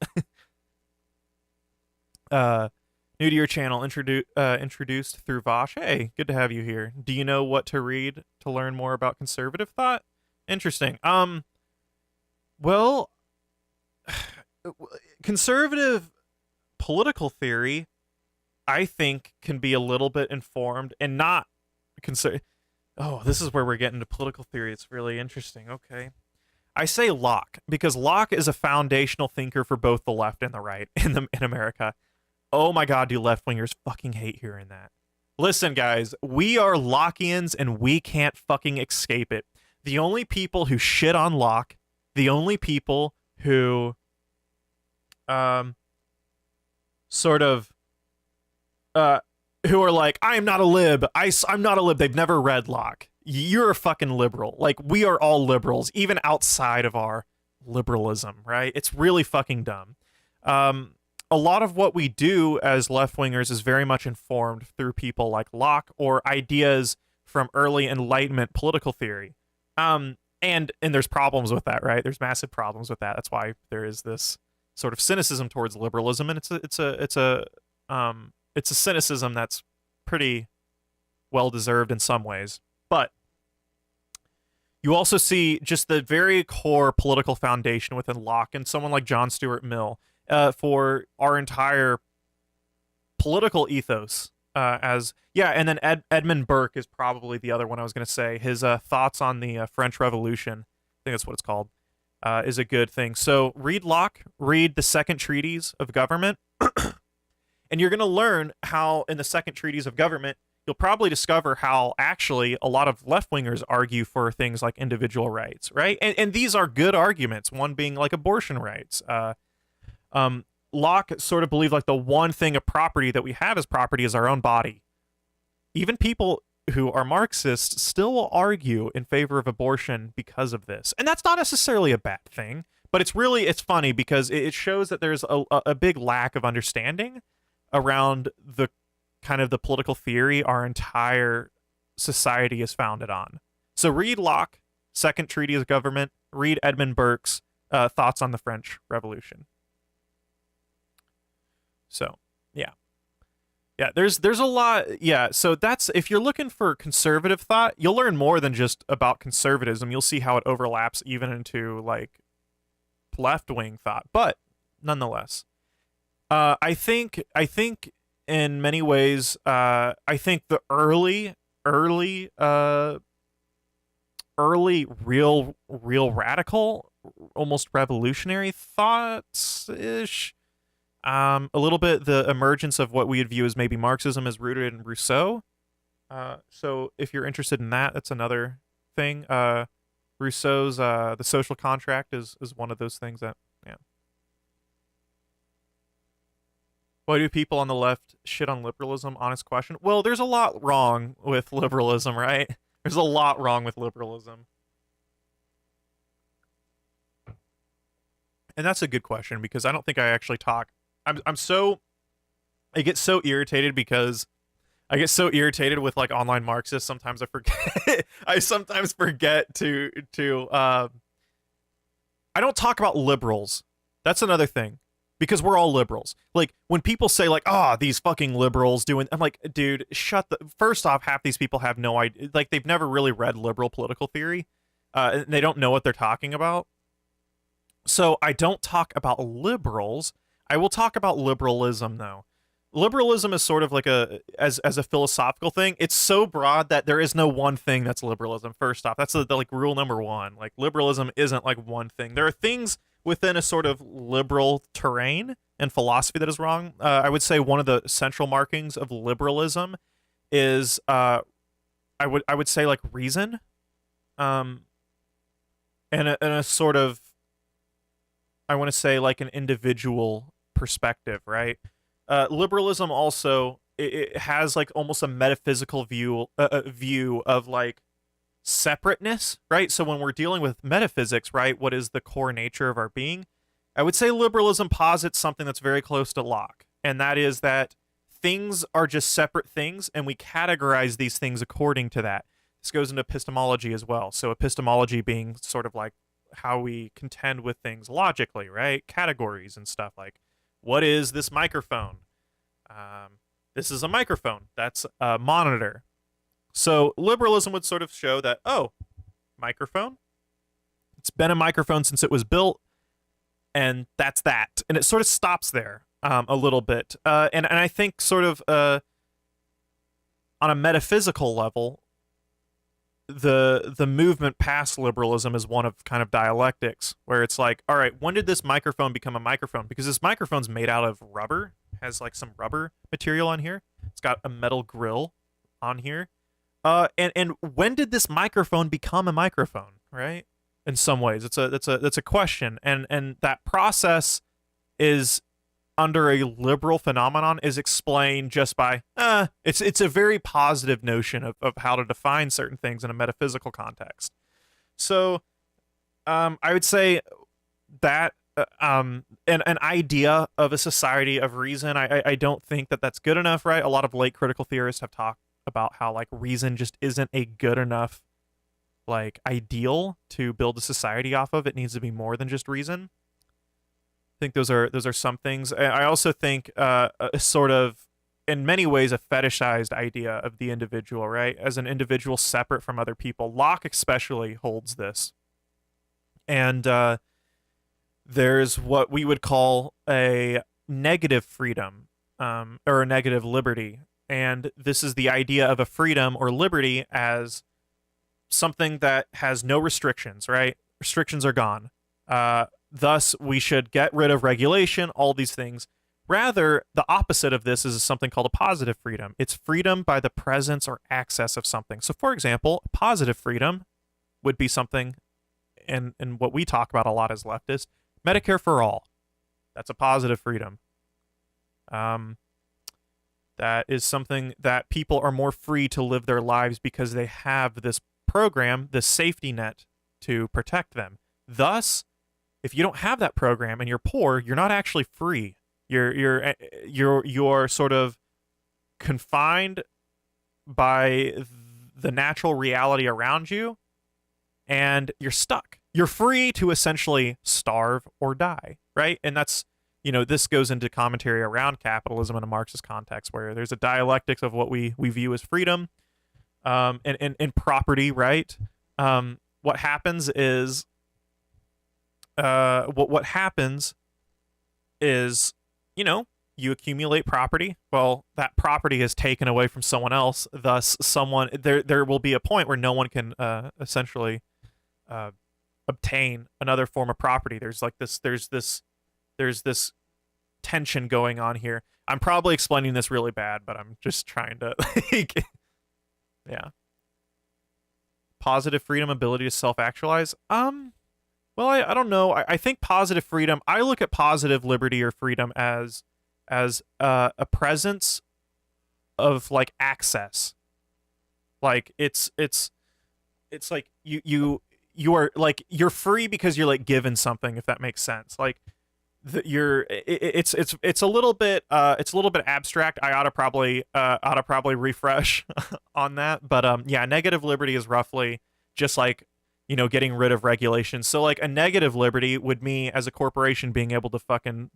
New to your channel, introduced through Vosh. Hey, good to have you here. Do you know what to read to learn more about conservative thought? Interesting. Well, conservative political theory, I think, can be a little bit informed and not Oh, this is where we're getting to political theory. It's really interesting. Okay. I say Locke because Locke is a foundational thinker for both the left and the right in America. Oh my god, do left-wingers fucking hate hearing that. Listen, guys, we are Lockeans and we can't fucking escape it. The only people who shit on Locke, the only people who who are like, I'm not a lib. I'm not a lib. They've never read Locke. You're a fucking liberal. Like, we are all liberals, even outside of our liberalism, right? It's really fucking dumb. A lot of what we do as left-wingers is very much informed through people like Locke or ideas from early Enlightenment political theory. And there's problems with that, right? There's massive problems with that. That's why there is this sort of cynicism towards liberalism, and it's a cynicism that's pretty well deserved in some ways. But you also see just the very core political foundation within Locke and someone like John Stuart Mill for our entire political ethos. And then Edmund Burke is probably the other one I was going to say. His thoughts on the French Revolution, I think that's what it's called, is a good thing. So read Locke, read the Second Treatise of Government. And you're going to learn how, in the second treatise of government, you'll probably discover how actually a lot of left-wingers argue for things like individual rights, right? And these are good arguments, one being like abortion rights. Locke sort of believed like the one thing of property that we have as property is our own body. Even people who are Marxists still will argue in favor of abortion because of this. And that's not necessarily a bad thing, but it's funny because it shows that there's a big lack of understanding around the kind of the political theory our entire society is founded on. So read Locke, Second Treaty of Government, read Edmund Burke's Thoughts on the French Revolution. So, yeah. Yeah, there's a lot. Yeah, so that's, if you're looking for conservative thought, you'll learn more than just about conservatism. You'll see how it overlaps even into like left-wing thought. But nonetheless, I think in many ways, I think the early real radical, almost revolutionary thoughts ish. A little bit the emergence of what we would view as maybe Marxism is rooted in Rousseau. So if you're interested in that, that's another thing. Rousseau's The Social Contract is one of those things that, yeah. Why do people on the left shit on liberalism? Honest question. Well, there's a lot wrong with liberalism, right? There's a lot wrong with liberalism. And that's a good question because I don't think I actually talk. I get so irritated because I get so irritated with like online Marxists. Sometimes I forget. I sometimes forget to. I don't talk about liberals. That's another thing, because we're all liberals. Like when people say like, "Oh, these fucking liberals doing," I'm like, dude, shut the. First off, half these people have no idea. Like they've never really read liberal political theory. And they don't know what they're talking about. So I don't talk about liberals. I will talk about liberalism, though. Liberalism is sort of like as a philosophical thing. It's so broad that there is no one thing that's liberalism. First off, that's the like rule number one. Like liberalism isn't like one thing. There are things within a sort of liberal terrain and philosophy that is wrong. I would say one of the central markings of liberalism is I would say like reason, and a sort of, I want to say like an individual perspective, right? Liberalism also it has like almost a metaphysical view of like separateness, right? So when we're dealing with metaphysics, right, what is the core nature of our being? I would say liberalism posits something that's very close to Locke, and that is that things are just separate things, and we categorize these things according to that. This goes into epistemology as well. So epistemology being sort of like how we contend with things logically, right? Categories and stuff like, what is this microphone? This is a microphone. That's a monitor. So liberalism would sort of show that, oh, microphone? It's been a microphone since it was built, and that's that. And it sort of stops there a little bit. And I think sort of on a metaphysical level, the movement past liberalism is one of kind of dialectics, where it's like, all right, when did this microphone become a microphone? Because this microphone's made out of rubber, has like some rubber material on here. It's got a metal grill on here. And when did this microphone become a microphone, right? In some ways, that's a question, and that process is, under a liberal phenomenon, is explained just by it's a very positive notion of how to define certain things in a metaphysical context. So I would say that an idea of a society of reason, I don't think that that's good enough, right? A lot of late critical theorists have talked about how like reason just isn't a good enough like ideal to build a society off of. It needs to be more than just reason. I think those are some things. I also think a sort of, in many ways, a fetishized idea of the individual, right? As an individual separate from other people. Locke especially holds this. And there's what we would call a negative freedom, or a negative liberty. And this is the idea of a freedom or liberty as something that has no restrictions, right? Restrictions are gone. Thus, we should get rid of regulation, all these things. Rather, the opposite of this is something called a positive freedom. It's freedom by the presence or access of something. So, for example, positive freedom would be something, and what we talk about a lot as leftists, Medicare for all. That's a positive freedom. That is something that people are more free to live their lives because they have this program, this safety net to protect them. Thus, if you don't have that program and you're poor, you're not actually free. You're sort of confined by the natural reality around you, and you're stuck. You're free to essentially starve or die, right? And that's, this goes into commentary around capitalism in a Marxist context, where there's a dialectics of what we view as freedom, and property, right? What happens is, what happens is, you accumulate property. Well, that property is taken away from someone else. Thus, there will be a point where no one can essentially obtain another form of property. There's this tension going on here. I'm probably explaining this really bad, but I'm just trying to yeah. Positive freedom, ability to self-actualize. Well, I don't know. I think positive freedom, I look at positive liberty or freedom as a presence of like access. Like it's like you are like, you're free because you're like given something, if that makes sense. Like it's a little bit abstract. I ought to probably refresh on that. But yeah, negative liberty is roughly just like, getting rid of regulations. So like a negative liberty would me as a corporation being able to fucking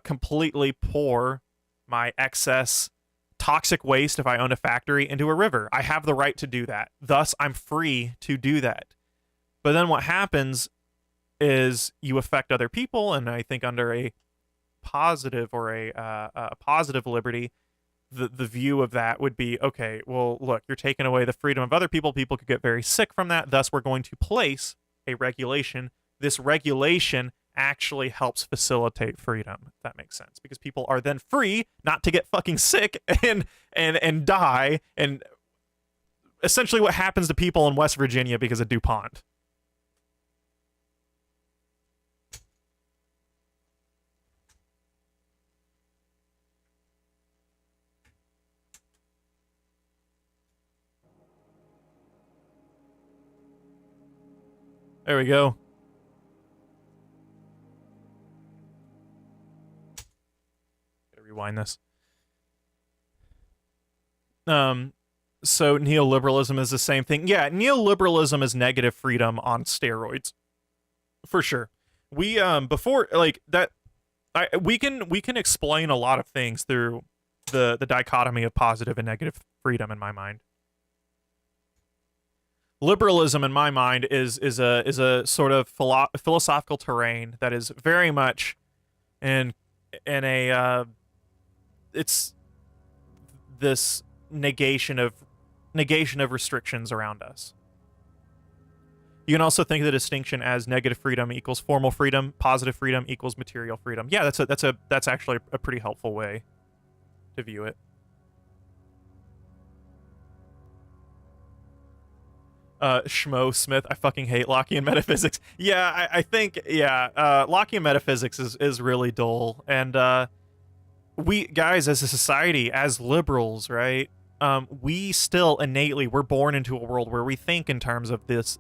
completely pour my excess toxic waste, if I own a factory, into a river. I have the right to do that. Thus, I'm free to do that. But then what happens is you affect other people, and I think under a positive or a positive liberty, the view of that would be, okay, well, look, you're taking away the freedom of other people. People could get very sick from that. Thus, we're going to place a regulation. This regulation actually helps facilitate freedom, if that makes sense, because people are then free not to get fucking sick and die. And essentially what happens to people in West Virginia because of DuPont. There we go. Gotta rewind this. So neoliberalism is the same thing. Yeah, neoliberalism is negative freedom on steroids. For sure. We before like that we can explain a lot of things through the dichotomy of positive and negative freedom in my mind. Liberalism, in my mind, is a sort of philosophical terrain that is very much in a it's this negation of restrictions around us. You can also think of the distinction as negative freedom equals formal freedom, positive freedom equals material freedom. Yeah, that's actually a pretty helpful way to view it. Schmo Smith, I fucking hate Lockean metaphysics. Yeah, I think, yeah, Lockean metaphysics is really dull. And we, guys, as a society, as liberals, right, we still innately, we're born into a world where we think in terms of this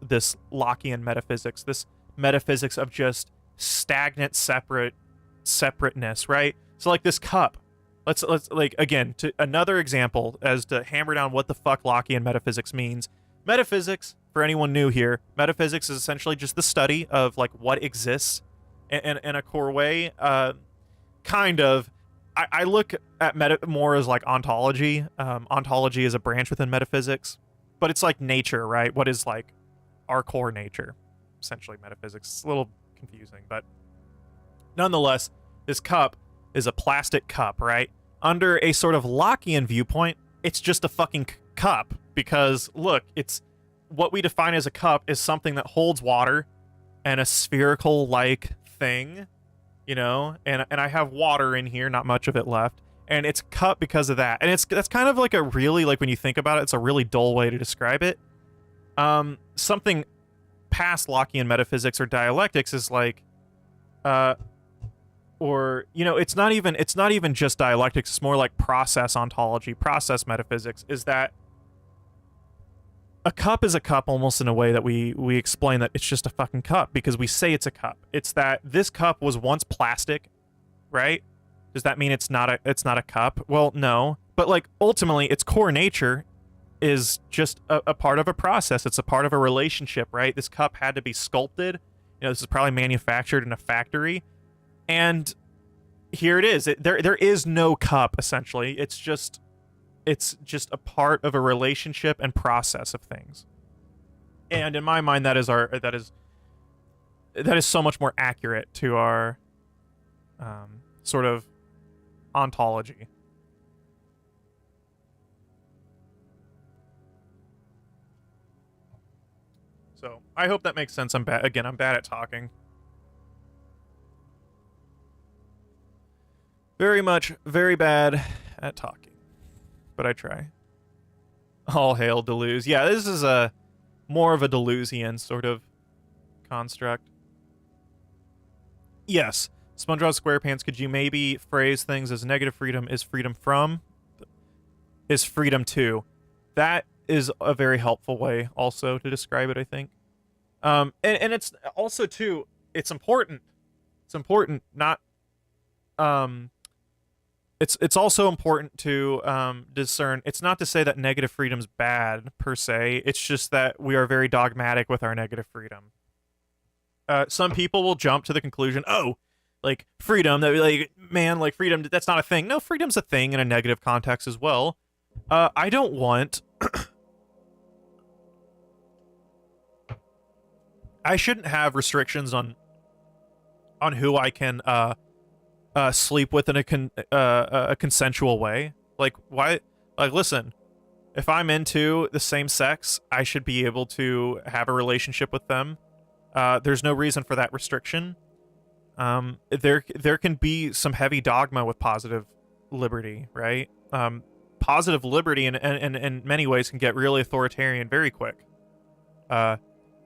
Lockean metaphysics, this metaphysics of just stagnant separateness, right? So like this cup. Let's like, again, to another example as to hammer down what the fuck Lockean metaphysics means. Metaphysics, for anyone new here, metaphysics is essentially just the study of like what exists in a core way. Kind of. I look at more as like ontology. Ontology is a branch within metaphysics, but it's like nature, right? What is like our core nature? Essentially metaphysics. It's a little confusing, but nonetheless, this cup is a plastic cup, right? Under a sort of Lockean viewpoint, it's just a fucking cup. Because, look, it's what we define as a cup is something that holds water and a spherical-like thing you know, and I have water in here, not much of it left, and it's cut because of that. And that's kind of like a really, like, when you think about it, it's a really dull way to describe it. Something past Lockean metaphysics or dialectics is like, or, you know, it's not even just dialectics, it's more like process ontology, process metaphysics, is that a cup is a cup almost in a way that we explain that it's just a fucking cup because we say it's a cup. It's that this cup was once plastic, right? Does that mean it's not a cup? Well, no. But like ultimately its core nature is just a part of a process. It's a part of a relationship, right? This cup had to be sculpted. You know, this is probably manufactured in a factory. And here it is. There is no cup essentially. It's just a part of a relationship and process of things. And in my mind, that is so much more accurate to our sort of ontology. So I hope that makes sense. I'm bad at talking. Very bad at talking. But I try. All hail Deleuze. Yeah, this is a more of a Deleuzian sort of construct. Yes. SpongeBob SquarePants, could you maybe phrase things as negative freedom is freedom from, is freedom to? That is a very helpful way also to describe it, I think. And it's also, too, it's important. It's important, not... It's also important to discern. It's not to say that negative freedom's bad per se. It's just that we are very dogmatic with our negative freedom. Some people will jump to the conclusion, oh, like freedom, that like man, like freedom, that's not a thing. No, freedom's a thing in a negative context as well. I don't want. I shouldn't have restrictions on who I can sleep with in a consensual way. Like, why? Like, listen, if I'm into the same sex, I should be able to have a relationship with them. There's no reason for that restriction. There can be some heavy dogma with positive liberty, right? Positive liberty in many ways can get really authoritarian very quick.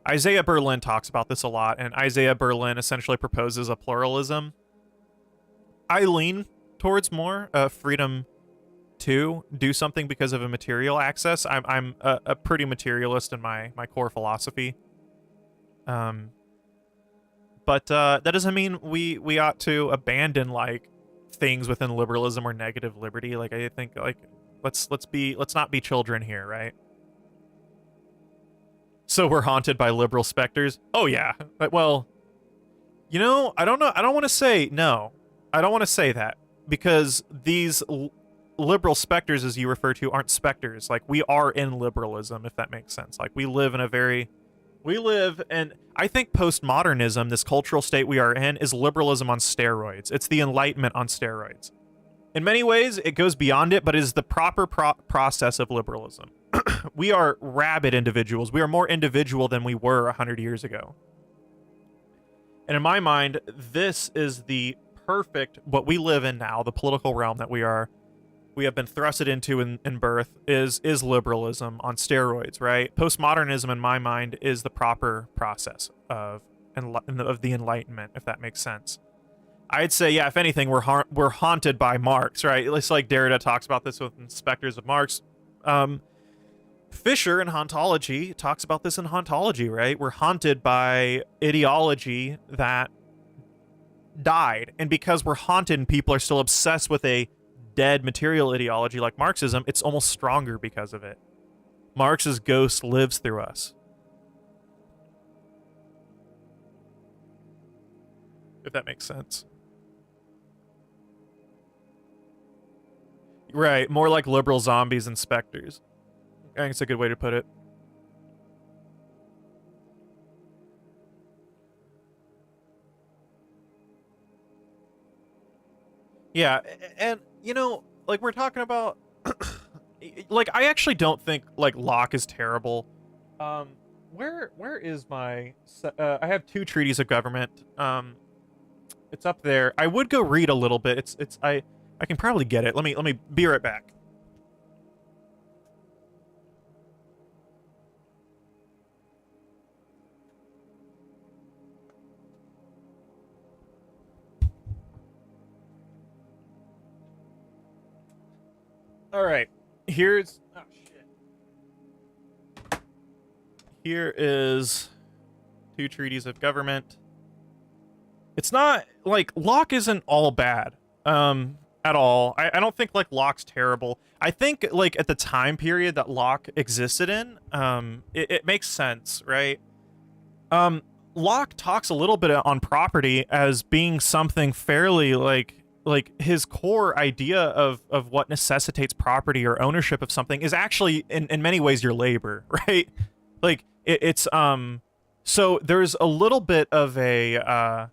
Isaiah Berlin talks about this a lot, and Isaiah Berlin essentially proposes a pluralism. I lean towards more freedom to do something because of a material access. I'm a pretty materialist in my core philosophy. But that doesn't mean we ought to abandon like things within liberalism or negative liberty. Like, I think like let's not be children here, right? So we're haunted by liberal specters. Oh yeah. Well, you know, I don't know. I don't want to say no. I don't want to say that because these liberal specters, as you refer to, aren't specters. Like, we are in liberalism, if that makes sense. Like, we live, and I think postmodernism, this cultural state we are in, is liberalism on steroids. It's the Enlightenment on steroids. In many ways, it goes beyond it, but it is the proper process of liberalism. We are rabid individuals. We are more individual than we were 100 years ago. And in my mind, this is the perfect, what we live in now, the political realm that we have been thrusted into in birth is liberalism on steroids, right? Postmodernism, in my mind, is the proper process of the Enlightenment, if that makes sense. I'd say, yeah, if anything, we're haunted by Marx, right? It's like Derrida talks about this with Spectres of Marx. Fisher in Hauntology talks about this in Hauntology, right? We're haunted by ideology that died, and because we're haunted and people are still obsessed with a dead material ideology like Marxism, it's almost stronger because of it. Marx's ghost lives through us. If that makes sense. Right, more like liberal zombies and specters. I think it's a good way to put it. Yeah, and you know, like we're talking about like I actually don't think like Locke is terrible. Where is my I have two treaties of government. It's up there. I would go read a little bit. I can probably get it. Let me be right back. All right. Here's oh shit. Here is Two Treaties of Government. It's not like Locke isn't all bad at all. I don't think like Locke's terrible. I think like at the time period that Locke existed in, it makes sense, right? Locke talks a little bit on property as being something fairly like his core idea of what necessitates property or ownership of something is actually in many ways your labor, right? Like it's so there's a little bit of a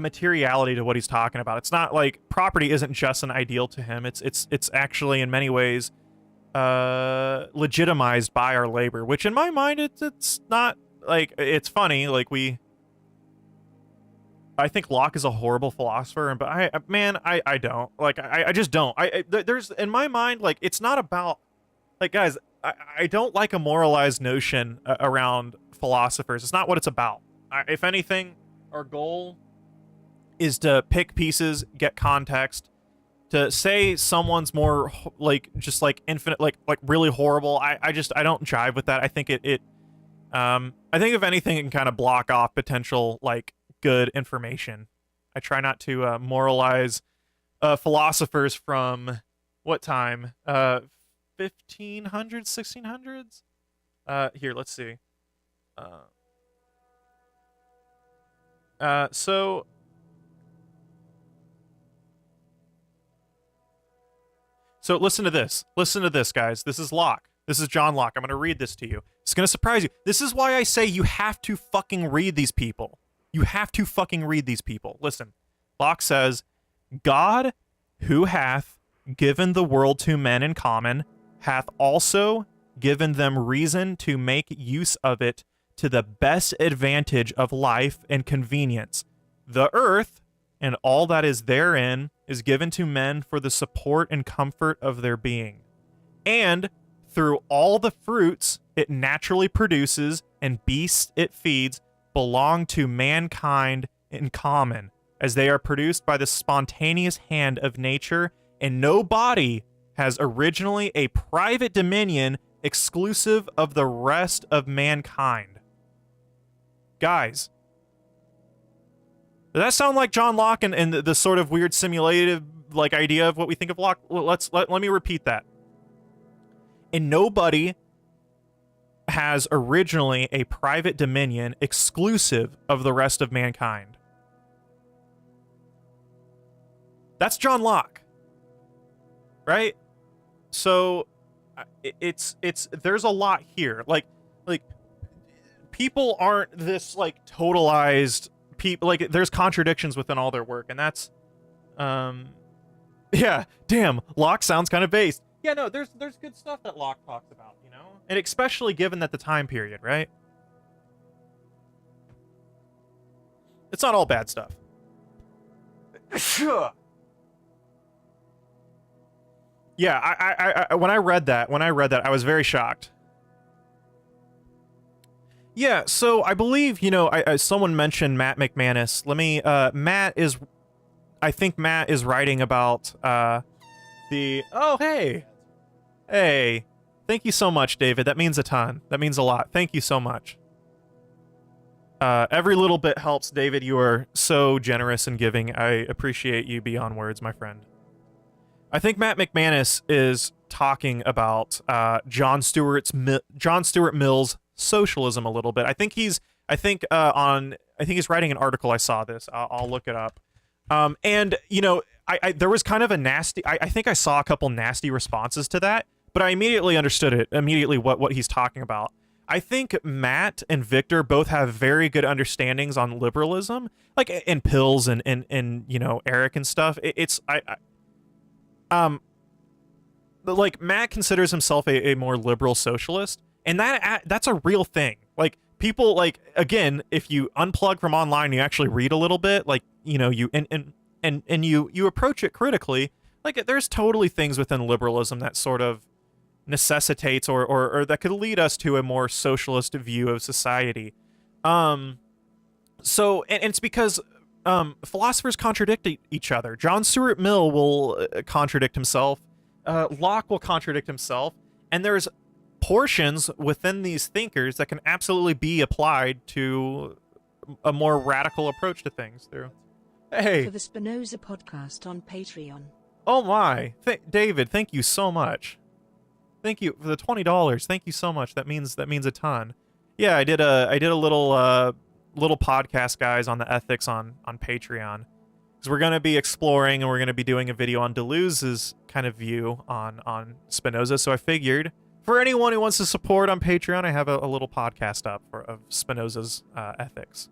materiality to what he's talking about. It's not like property isn't just an ideal to him. It's actually in many ways legitimized by our labor, which in my mind it's not like it's funny. Like I think Locke is a horrible philosopher, but I don't like I just don't. There's in my mind like it's not about like guys. I don't like a moralized notion around philosophers. It's not what it's about. If anything, our goal is to pick pieces, get context. To say someone's more like just like infinite, like really horrible. I don't jive with that. I think I think if anything, it can kind of block off potential like good information. I try not to moralize philosophers from what time? 1500s, 1600s? Here, let's see. So listen to this. Listen to this, guys. This is Locke. This is John Locke. I'm going to read this to you. It's going to surprise you. This is why I say you have to fucking read these people. You have to fucking read these people. Listen. Locke says, God, who hath given the world to men in common, hath also given them reason to make use of it to the best advantage of life and convenience. The earth and all that is therein is given to men for the support and comfort of their being. And through all the fruits it naturally produces and beasts it feeds belong to mankind in common, as they are produced by the spontaneous hand of nature, and no body has originally a private dominion exclusive of the rest of mankind. Guys, does that sound like John Locke and the sort of weird simulative like idea of what we think of Locke? Let me repeat that. And nobody has originally a private dominion exclusive of the rest of mankind. That's John Locke. Right? So it's there's a lot here. Like people aren't this like totalized people. Like there's contradictions within all their work, and that's yeah, damn, Locke sounds kind of based. Yeah, no, there's good stuff that Locke talks about, you know? And especially given that the time period, right? It's not all bad stuff. Yeah, I when I read that, I was very shocked. Yeah, so I believe, you know, someone mentioned Matt McManus. Let me, I think Matt is writing about, oh, hey, thank you so much, David. That means a ton. That means a lot. Thank you so much. Every little bit helps, David. You are so generous and giving. I appreciate you beyond words, my friend. I think Matt McManus is talking about John Stuart Mill's socialism a little bit. I think he's writing an article. I saw this. I'll look it up. And you know, there was kind of a nasty. I think I saw a couple nasty responses to that, but I immediately understood it. Immediately, what he's talking about. I think Matt and Victor both have very good understandings on liberalism, like in pills and you know, Eric and stuff. But like Matt considers himself a more liberal socialist, and that's a real thing. Like people, like, again, if you unplug from online, you actually read a little bit, like, you know, you approach it critically. Like, there's totally things within liberalism that sort of necessitates or that could lead us to a more socialist view of society. So, and it's because philosophers contradict each other. John Stuart Mill will contradict himself. Locke will contradict himself. And there's portions within these thinkers that can absolutely be applied to a more radical approach to things. Through, hey, for the Spinoza podcast on Patreon. Oh my, David, thank you so much. Thank you for the $20. Thank you so much. That means a ton. Yeah, I did a little podcast, guys, on the ethics on Patreon, because we're gonna be exploring and we're gonna be doing a video on Deleuze's kind of view on Spinoza. So I figured for anyone who wants to support on Patreon, I have a little podcast up of Spinoza's ethics.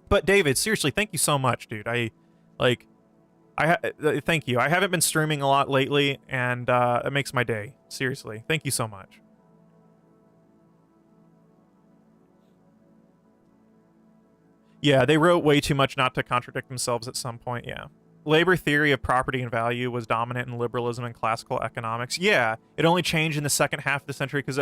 But David, seriously, thank you so much, dude. Thank you. I haven't been streaming a lot lately, and it makes my day. Seriously, thank you so much. Yeah, they wrote way too much not to contradict themselves at some point, yeah. Labor theory of property and value was dominant in liberalism and classical economics. Yeah, it only changed in the second half of the century because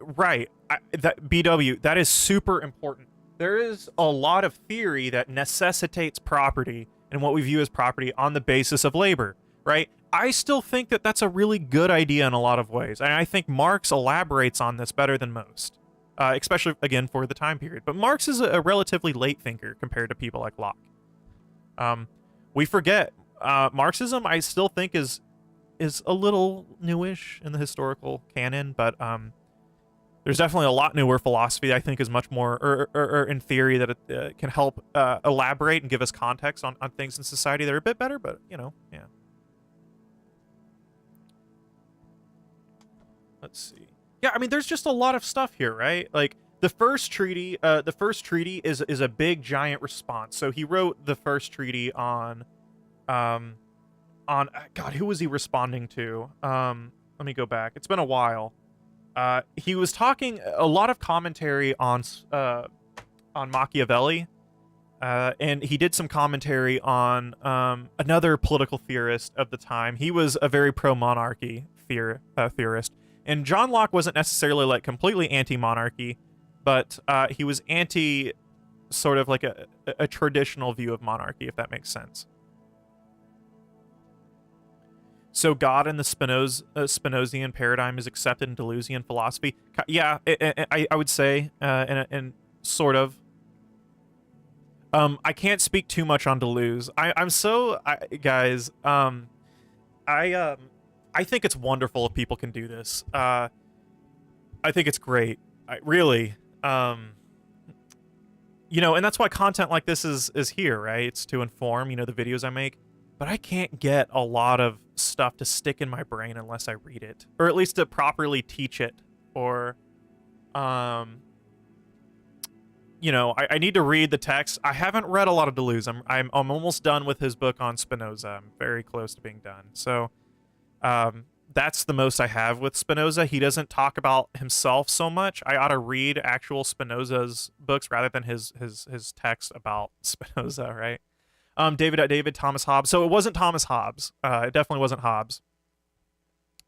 BW, that is super important. There is a lot of theory that necessitates property and what we view as property on the basis of labor, right? I still think that that's a really good idea in a lot of ways. And I think Marx elaborates on this better than most, especially, again, for the time period. But Marx is a relatively late thinker compared to people like Locke. We forget, Marxism, I still think, is a little newish in the historical canon, but there's definitely a lot newer philosophy I think is much more, or in theory, that it can help elaborate and give us context on things in society that are a bit better, but, you know, yeah. Let's see. Yeah, I mean, there's just a lot of stuff here, right? Like, the first treaty is a big, giant response. So he wrote the first treaty on God, who was he responding to? Let me go back. It's been a while. He was talking a lot of commentary on Machiavelli, and he did some commentary on another political theorist of the time. He was a very pro-monarchy theorist, and John Locke wasn't necessarily like completely anti-monarchy, but he was anti sort of like a traditional view of monarchy, if that makes sense. So God in the Spinozian paradigm is accepted in Deleuzian philosophy. Yeah, I would say, and sort of. I can't speak too much on Deleuze. Guys, I think it's wonderful if people can do this. I think it's great. Really. You know, and that's why content like this is here, right? It's to inform, you know, the videos I make. But I can't get a lot of stuff to stick in my brain unless I read it, or at least to properly teach it, or, you know, I need to read the text. I haven't read a lot of Deleuze. I'm almost done with his book on Spinoza. I'm very close to being done. So, that's the most I have with Spinoza. He doesn't talk about himself so much. I ought to read actual Spinoza's books rather than his text about Spinoza, right? David, Thomas Hobbes. So it wasn't Thomas Hobbes. It definitely wasn't Hobbes.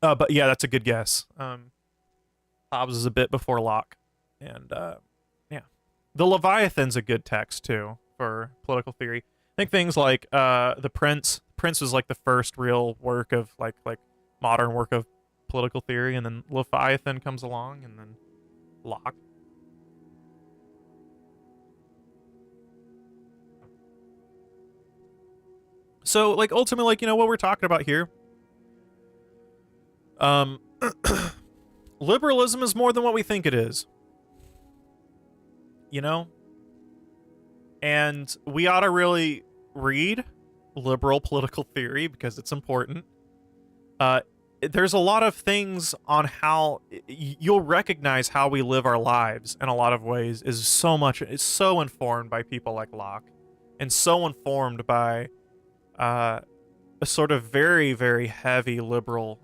But yeah, that's a good guess. Hobbes is a bit before Locke. And yeah. The Leviathan's a good text, too, for political theory. I think things like The Prince. Prince was like the first real work of, like modern work of political theory. And then Leviathan comes along, and then Locke. So, like, ultimately, like, you know, what we're talking about here, liberalism is more than what we think it is, you know? And we ought to really read liberal political theory because it's important. There's a lot of things on how you'll recognize how we live our lives in a lot of ways is so informed by people like Locke, and so informed by a sort of very, very heavy liberal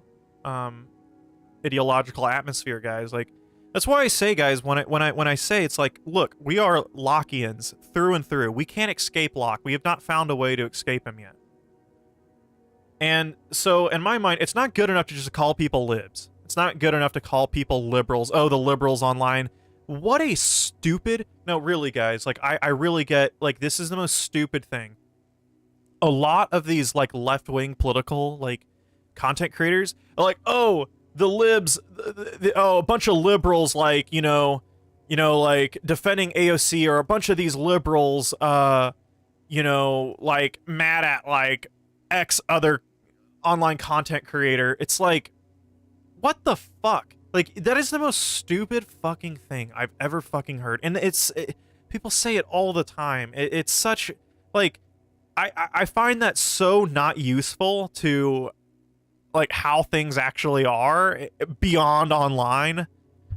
ideological atmosphere, guys. Like, That's why I say, guys, when I say it's like, look, we are Lockians through and through. We can't escape Locke. We have not found a way to escape him yet. And so, in my mind, it's not good enough to just call people libs. It's not good enough to call people liberals. Oh, the liberals online. What a stupid... No, really, guys. Like, I really get... Like, this is the most stupid thing. A lot of these, like, left-wing political, like, content creators are like, oh, the libs... oh, a bunch of liberals, like, you know, like, defending AOC, or a bunch of these liberals, you know, like, mad at, like, X other online content creator. It's like, what the fuck? Like, that is the most stupid fucking thing I've ever fucking heard. And people say it all the time. It's such, like, I find that so not useful to, like, how things actually are beyond online.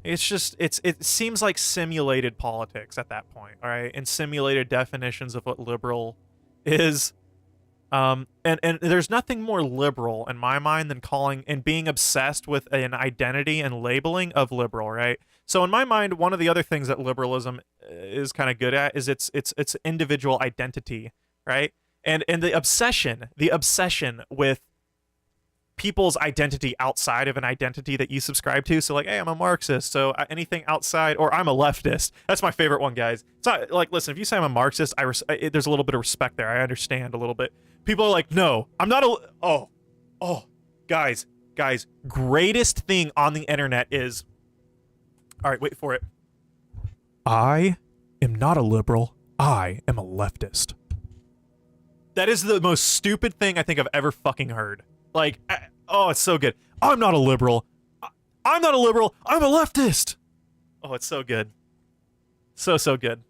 It's just, it seems like simulated politics at that point, all right? And simulated definitions of what liberal is. And there's nothing more liberal in my mind than calling and being obsessed with an identity and labeling of liberal, right? So in my mind, one of the other things that liberalism is kind of good at is its individual identity, right? And the obsession with people's identity outside of an identity that you subscribe to. So like, hey, I'm a Marxist, so anything outside, or I'm a leftist. That's my favorite one, guys. It's not like, listen, if you say I'm a Marxist, there's a little bit of respect there. I understand a little bit. People are like, no, I'm not a... Oh, guys, greatest thing on the internet is... All right, wait for it. I am not a liberal. I am a leftist. That is the most stupid thing I think I've ever fucking heard. Like, oh, it's so good. I'm not a liberal. I'm not a liberal. I'm a leftist. Oh, it's so good. So good.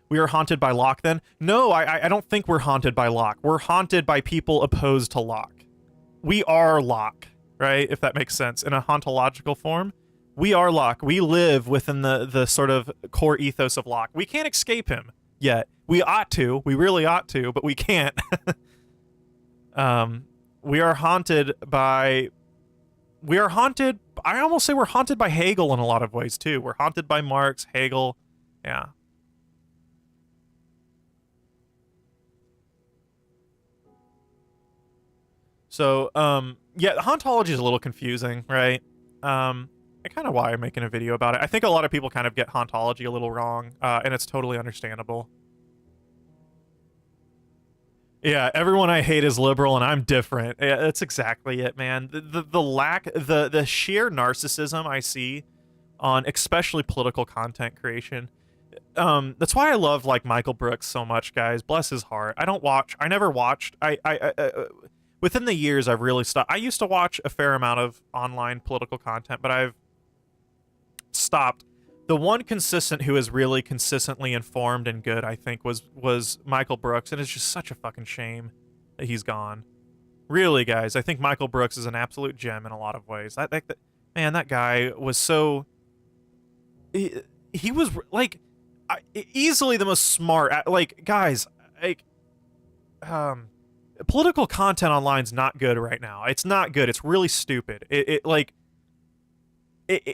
We are haunted by Locke then? No, I don't think we're haunted by Locke. We're haunted by people opposed to Locke. We are Locke, right? If that makes sense. In a hauntological form, we are Locke. We live within the sort of core ethos of Locke. We can't escape him yet. We ought to. We really ought to, but we can't. We are haunted by... I almost say we're haunted by Hegel in a lot of ways, too. We're haunted by Marx, Hegel. Yeah. So, yeah, hauntology is a little confusing, right? Kind of why I'm making a video about it. I think a lot of people kind of get hauntology a little wrong, and it's totally understandable. Yeah, everyone I hate is liberal, and I'm different. Yeah, that's exactly it, man. The sheer narcissism I see on especially political content creation. That's why I love, like, Michael Brooks so much, guys. Bless his heart. I never watched. Within the years, I've really stopped. I used to watch a fair amount of online political content, but I've stopped. The one consistent who is really consistently informed and good, I think, was Michael Brooks, and it's just such a fucking shame that he's gone. Really, guys, I think Michael Brooks is an absolute gem in a lot of ways. Man, that guy was so... He was, like, easily the most smart... Like, guys, like... Political content online's not good right now. It's not good. It's really stupid. It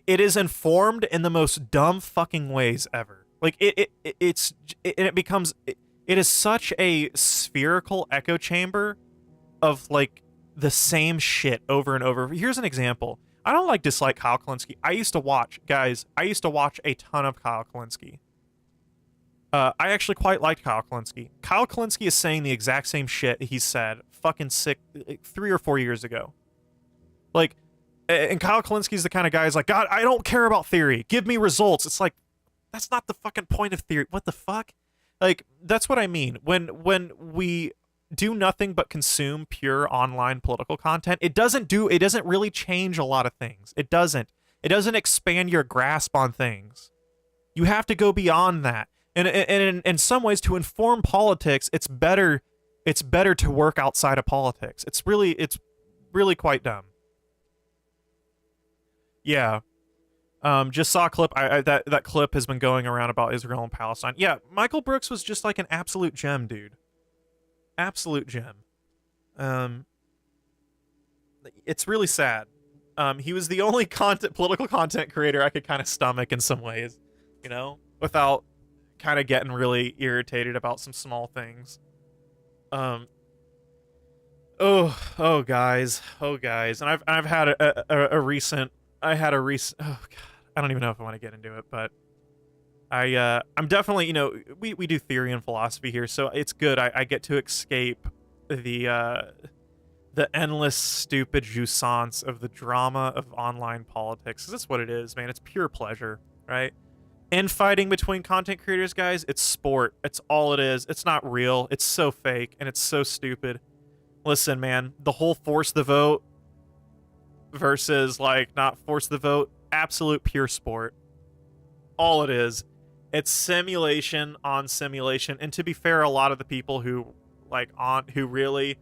is informed in the most dumb fucking ways ever. Like, it is such a spherical echo chamber of, like, the same shit over and over. Here's an example. I don't dislike Kyle Kalinske. I used to watch a ton of Kyle Kalinske. I actually quite liked Kyle Kalinske. Kyle Kalinske is saying the exact same shit he said fucking 3 or 4 years ago. Like, and Kyle Kalinski's the kind of guy who's like, God, I don't care about theory. Give me results. It's like, that's not the fucking point of theory. What the fuck? Like, that's what I mean. When we do nothing but consume pure online political content, it doesn't really change a lot of things. It doesn't expand your grasp on things. You have to go beyond that. And in some ways, to inform politics, it's better to work outside of politics. It's really quite dumb. Yeah. Just saw a clip. That clip has been going around about Israel and Palestine. Yeah, Michael Brooks was just like an absolute gem, dude. Absolute gem. It's really sad. He was the only political content creator I could kind of stomach in some ways, without kind of getting really irritated about some small things. Oh guys, and I've had a recent, oh god, I don't even know if I want to get into it, but I'm definitely, we do theory and philosophy here, so it's good. I get to escape the endless stupid jouissance of the drama of online politics. 'Cause that's what it is, man. It's pure pleasure, right? Infighting between content creators, guys, it's sport. It's all it is. It's not real. It's so fake and it's so stupid. Listen, man, the whole force the vote versus like not force the vote, absolute pure sport. All it is. It's simulation on simulation. And to be fair, a lot of the people who really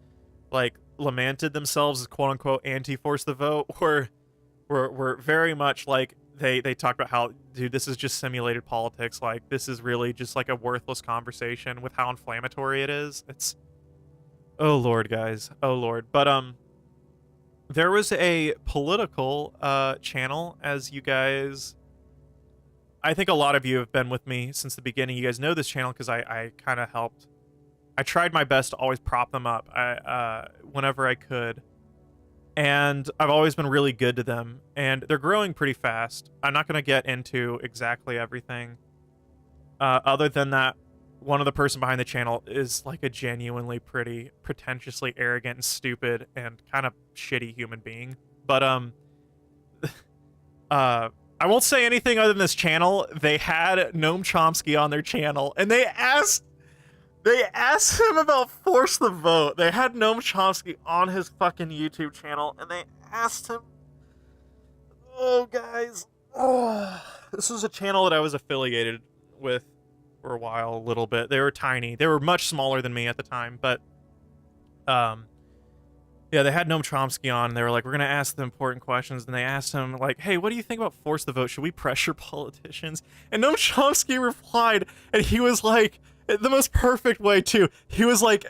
like lamented themselves as quote unquote anti-force the vote were very much like they talked about how, dude, this is just simulated politics. Like, this is really just like a worthless conversation with how inflammatory it is. It's, oh lord, guys, oh lord. But there was a political channel, as you guys, I think a lot of you have been with me since the beginning. You guys know this channel because I kind of helped. I tried my best to always prop them up whenever I could. And I've always been really good to them. And they're growing pretty fast. I'm not going to get into exactly everything. Other than that, one of the person behind the channel is like a genuinely pretty pretentiously arrogant and stupid and kind of shitty human being. But I won't say anything other than this channel. They had Noam Chomsky on their channel, and they asked him about force the vote. They had Noam Chomsky on his fucking YouTube channel, and they asked him, oh guys, this was a channel that I was affiliated with for a while, a little bit. They were tiny. They were much smaller than me at the time, but yeah, they had Noam Chomsky on, and they were like, we're gonna ask the important questions, and they asked him, like, hey, what do you think about force the vote? Should we pressure politicians? And Noam Chomsky replied, and he was like, the most perfect way too. He was like,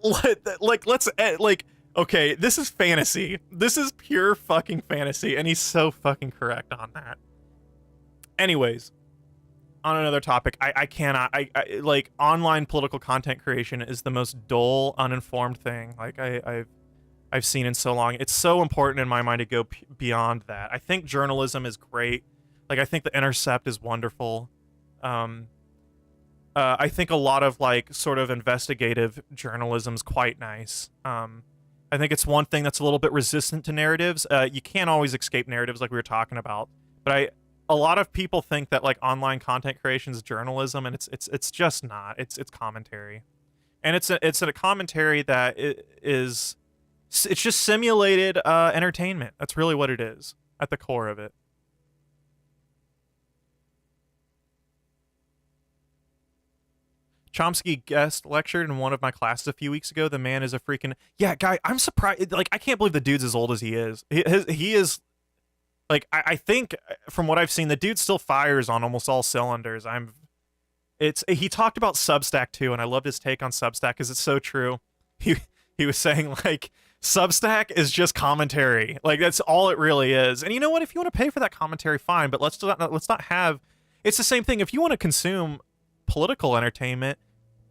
let's okay, this is fantasy. This is pure fucking fantasy, and he's so fucking correct on that. Anyways, on another topic, I cannot, like, online political content creation is the most dull, uninformed thing like I've seen in so long. It's so important in my mind to go beyond that. I think journalism is great. Like, I think The Intercept is wonderful. I think a lot of like sort of investigative journalism's quite nice. I think it's one thing that's a little bit resistant to narratives. You can't always escape narratives like we were talking about, but a lot of people think that like online content creation is journalism, and it's just not. It's commentary, and it's a commentary that it's just simulated entertainment. That's really what it is at the core of it. Chomsky guest lectured in one of my classes a few weeks ago. The man is a freaking, yeah, guy. I'm surprised. Like, I can't believe the dude's as old as he is. He is, like, I think from what I've seen, the dude still fires on almost all cylinders. He talked about Substack too, and I loved his take on Substack because it's so true. He was saying like Substack is just commentary. Like, that's all it really is. And you know what? If you want to pay for that commentary, fine. But let's not have. It's the same thing. If you want to consume political entertainment,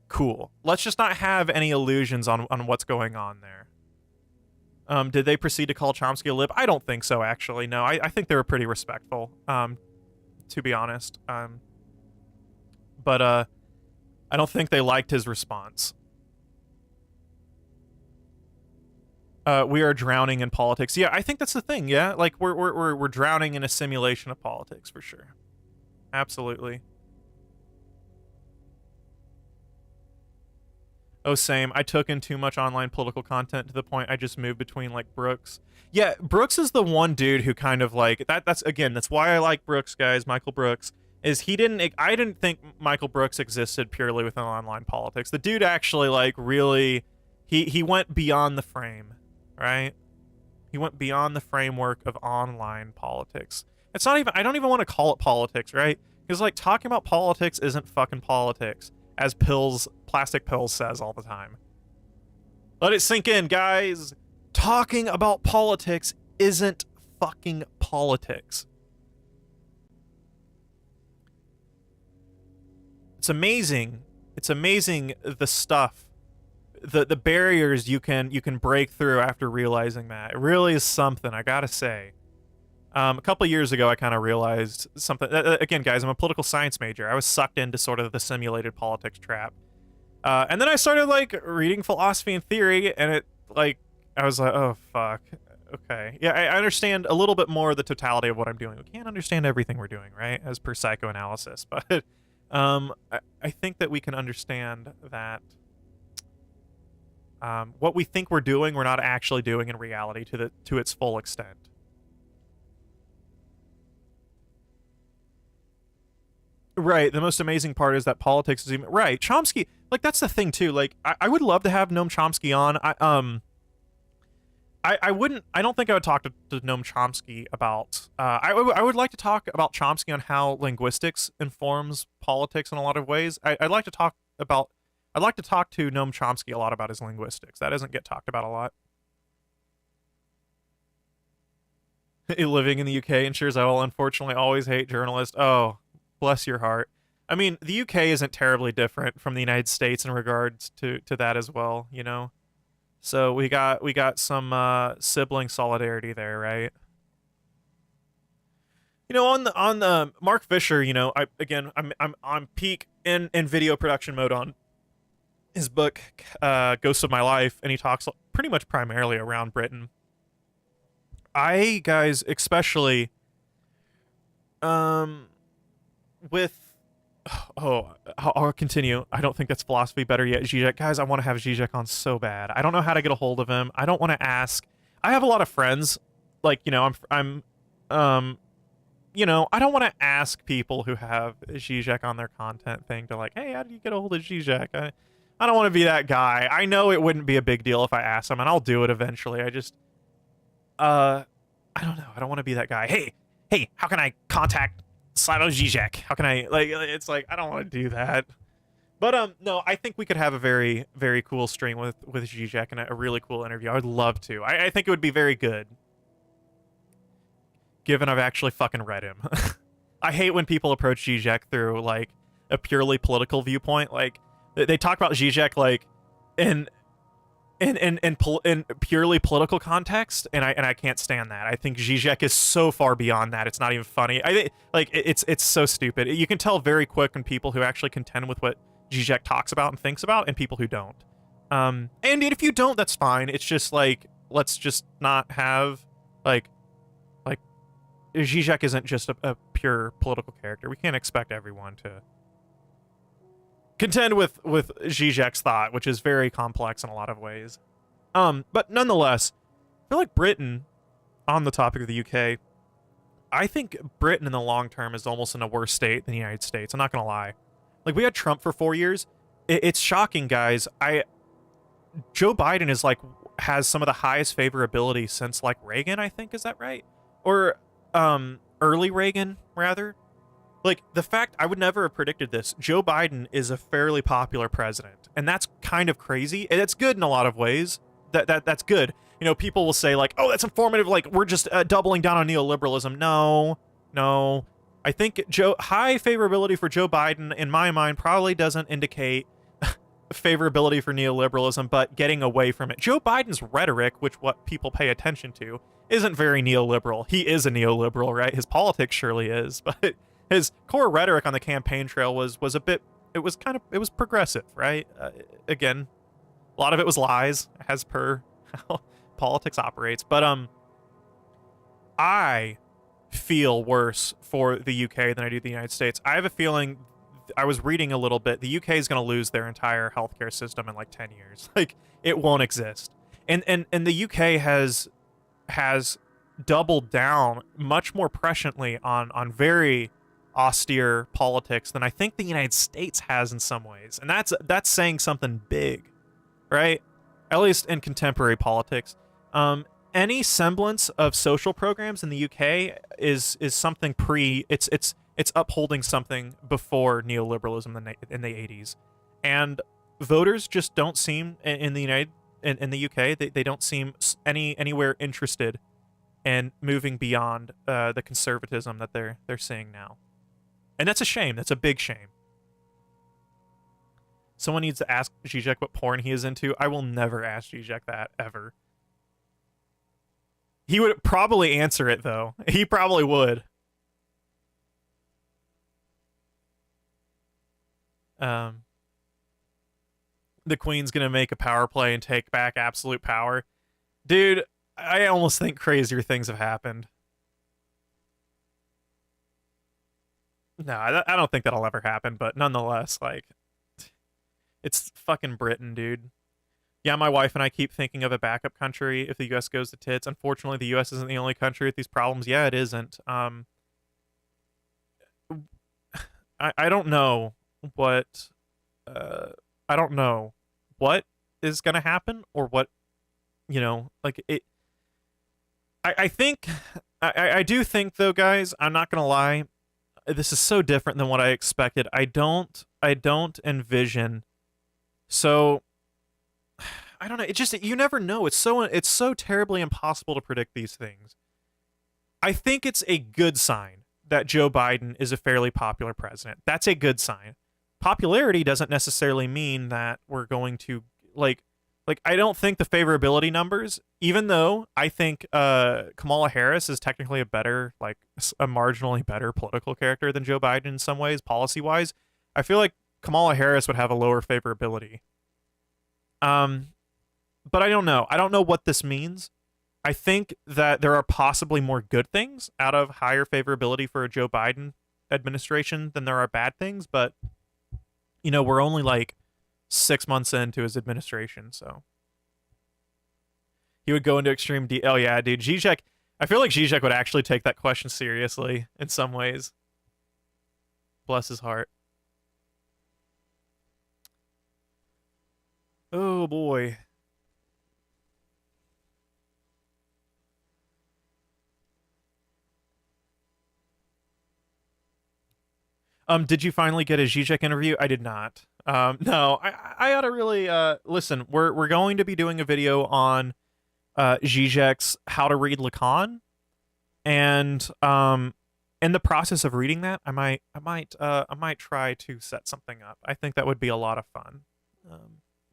cool. Let's just not have any illusions on what's going on there. Did they proceed to call Chomsky a lib? I don't think so, actually. No, I think they were pretty respectful, to be honest. But I don't think they liked his response. We are drowning in politics. Yeah, I think that's the thing. Yeah, like we're drowning in a simulation of politics for sure. Absolutely. Oh, same. I took in too much online political content to the point I just moved between, like, Brooks. Yeah, Brooks is the one dude who kind of, like, that's why I like Brooks, guys, Michael Brooks, is I didn't think Michael Brooks existed purely within online politics. The dude actually, like, really, he went beyond the frame, right? He went beyond the framework of online politics. It's not even, I don't even want to call it politics, right? Because, like, talking about politics isn't fucking politics, as Plastic Pills says all the time. Let it sink in, guys. Talking about politics isn't fucking politics. It's amazing. It's amazing the stuff, the barriers you can break through after realizing that. It really is something, I gotta say. A couple of years ago, I kind of realized something. Again, guys, I'm a political science major. I was sucked into sort of the simulated politics trap. And then I started, like, reading philosophy and theory, and it, like, I was like, oh, fuck. Okay. Yeah, I understand a little bit more of the totality of what I'm doing. We can't understand everything we're doing, right, as per psychoanalysis. But I think that we can understand that what we think we're doing, we're not actually doing in reality to its full extent. Right. The most amazing part is that politics is even right. Chomsky, like, that's the thing too. Like, I would love to have Noam Chomsky on. I wouldn't. I don't think I would talk to Noam Chomsky about. I would like to talk about Chomsky on how linguistics informs politics in a lot of ways. I'd like to talk about. I'd like to talk to Noam Chomsky a lot about his linguistics. That doesn't get talked about a lot. Living in the UK ensures I will unfortunately always hate journalists. Oh, bless your heart. I mean, the UK isn't terribly different from the United States in regards to that as well, you know? So we got some sibling solidarity there, right? You know, on the Mark Fisher, you know, I'm on peak in video production mode on his book Ghosts of My Life, and he talks pretty much primarily around Britain. I, guys, especially with I'll continue. I don't think that's philosophy better yet. Zizek, guys, I want to have Zizek on so bad. I don't know how to get a hold of him. I don't want to ask. I have a lot of friends, like, you know, you know, I don't want to ask people who have Zizek on their content thing to, like, hey, how do you get a hold of Zizek? I don't want to be that guy. I know it wouldn't be a big deal if I asked him, and I'll do it eventually. I just I don't know. I don't want to be that guy. Hey, how can I contact Slavoj Žižek? How can I, like, it's like, I don't want to do that. But no, I think we could have a very, very cool stream with Žižek and a really cool interview. I would love to. I think it would be very good, given I've actually fucking read him. I hate when people approach Žižek through, like, a purely political viewpoint. Like, they talk about Žižek, like, in purely political context, and I can't stand that. I think Zizek is so far beyond that. It's not even funny. I think, like, it's so stupid. You can tell very quick when people who actually contend with what Zizek talks about and thinks about, and people who don't. And if you don't, that's fine. It's just like, let's just not have like Zizek isn't just a pure political character. We can't expect everyone to contend with Zizek's thought, which is very complex in a lot of ways. But nonetheless, I feel like Britain, on the topic of the UK, I think Britain in the long term is almost in a worse state than the United States. I'm not gonna lie. Like, we had Trump for 4 years. It's shocking, guys. Joe Biden is, like, has some of the highest favorability since, like, Reagan, I think. Is that right? Or early Reagan, rather. Like, the fact, I would never have predicted this. Joe Biden is a fairly popular president, and that's kind of crazy. And it's good in a lot of ways. That's good. You know, people will say, like, oh, that's informative. Like, we're just doubling down on neoliberalism. No. I think high favorability for Joe Biden, in my mind, probably doesn't indicate favorability for neoliberalism, but getting away from it. Joe Biden's rhetoric, which what people pay attention to, isn't very neoliberal. He is a neoliberal, right? His politics surely is, but his core rhetoric on the campaign trail was a bit, it was progressive, right? Again, a lot of it was lies, as per how politics operates. But I feel worse for the UK than I do the United States. I have a feeling, I was reading a little bit, the UK is going to lose their entire healthcare system in like 10 years. Like, it won't exist. And the UK has doubled down much more presciently on very austere politics than I think the United States has in some ways. And that's saying something big, right? At least in contemporary politics. Any semblance of social programs in the UK is something it's upholding something before neoliberalism in the 80s. And voters just don't seem in the UK, they don't seem anywhere interested and moving beyond the conservatism that they're seeing now. And that's a shame. That's a big shame. Someone needs to ask Zizek what porn he is into. I will never ask Zizek that, ever. He would probably answer it, though. He probably would. The Queen's gonna make a power play and take back absolute power. Dude, I almost think crazier things have happened. No, I don't think that'll ever happen, but nonetheless, like, it's fucking Britain, dude. Yeah, my wife and I keep thinking of a backup country if the U.S. goes to tits. Unfortunately, the U.S. isn't the only country with these problems. Yeah, it isn't. I don't know what I don't know what is gonna happen or what, you know, like it. I think I do think, though, guys, I'm not gonna lie, this is so different than what I expected. I don't envision. So I don't know. It just, you never know. It's so terribly impossible to predict these things. I think it's a good sign that Joe Biden is a fairly popular president. That's a good sign. Popularity doesn't necessarily mean that we're going to like I don't think the favorability numbers, even though I think Kamala Harris is technically a better, like a marginally better political character than Joe Biden in some ways, policy-wise, I feel like Kamala Harris would have a lower favorability. But I don't know. I don't know what this means. I think that there are possibly more good things out of higher favorability for a Joe Biden administration than there are bad things, but you know, we're only like 6 months into his administration, so he would go into extreme oh yeah, dude, Zizek, I feel like Zizek would actually take that question seriously in some ways. Bless his heart. Oh boy. Did you finally get a Zizek interview? I did not. No, I ought to really listen. We're going to be doing a video on Zizek's How to Read Lacan, and in the process of reading that, I might try to set something up. I think that would be a lot of fun.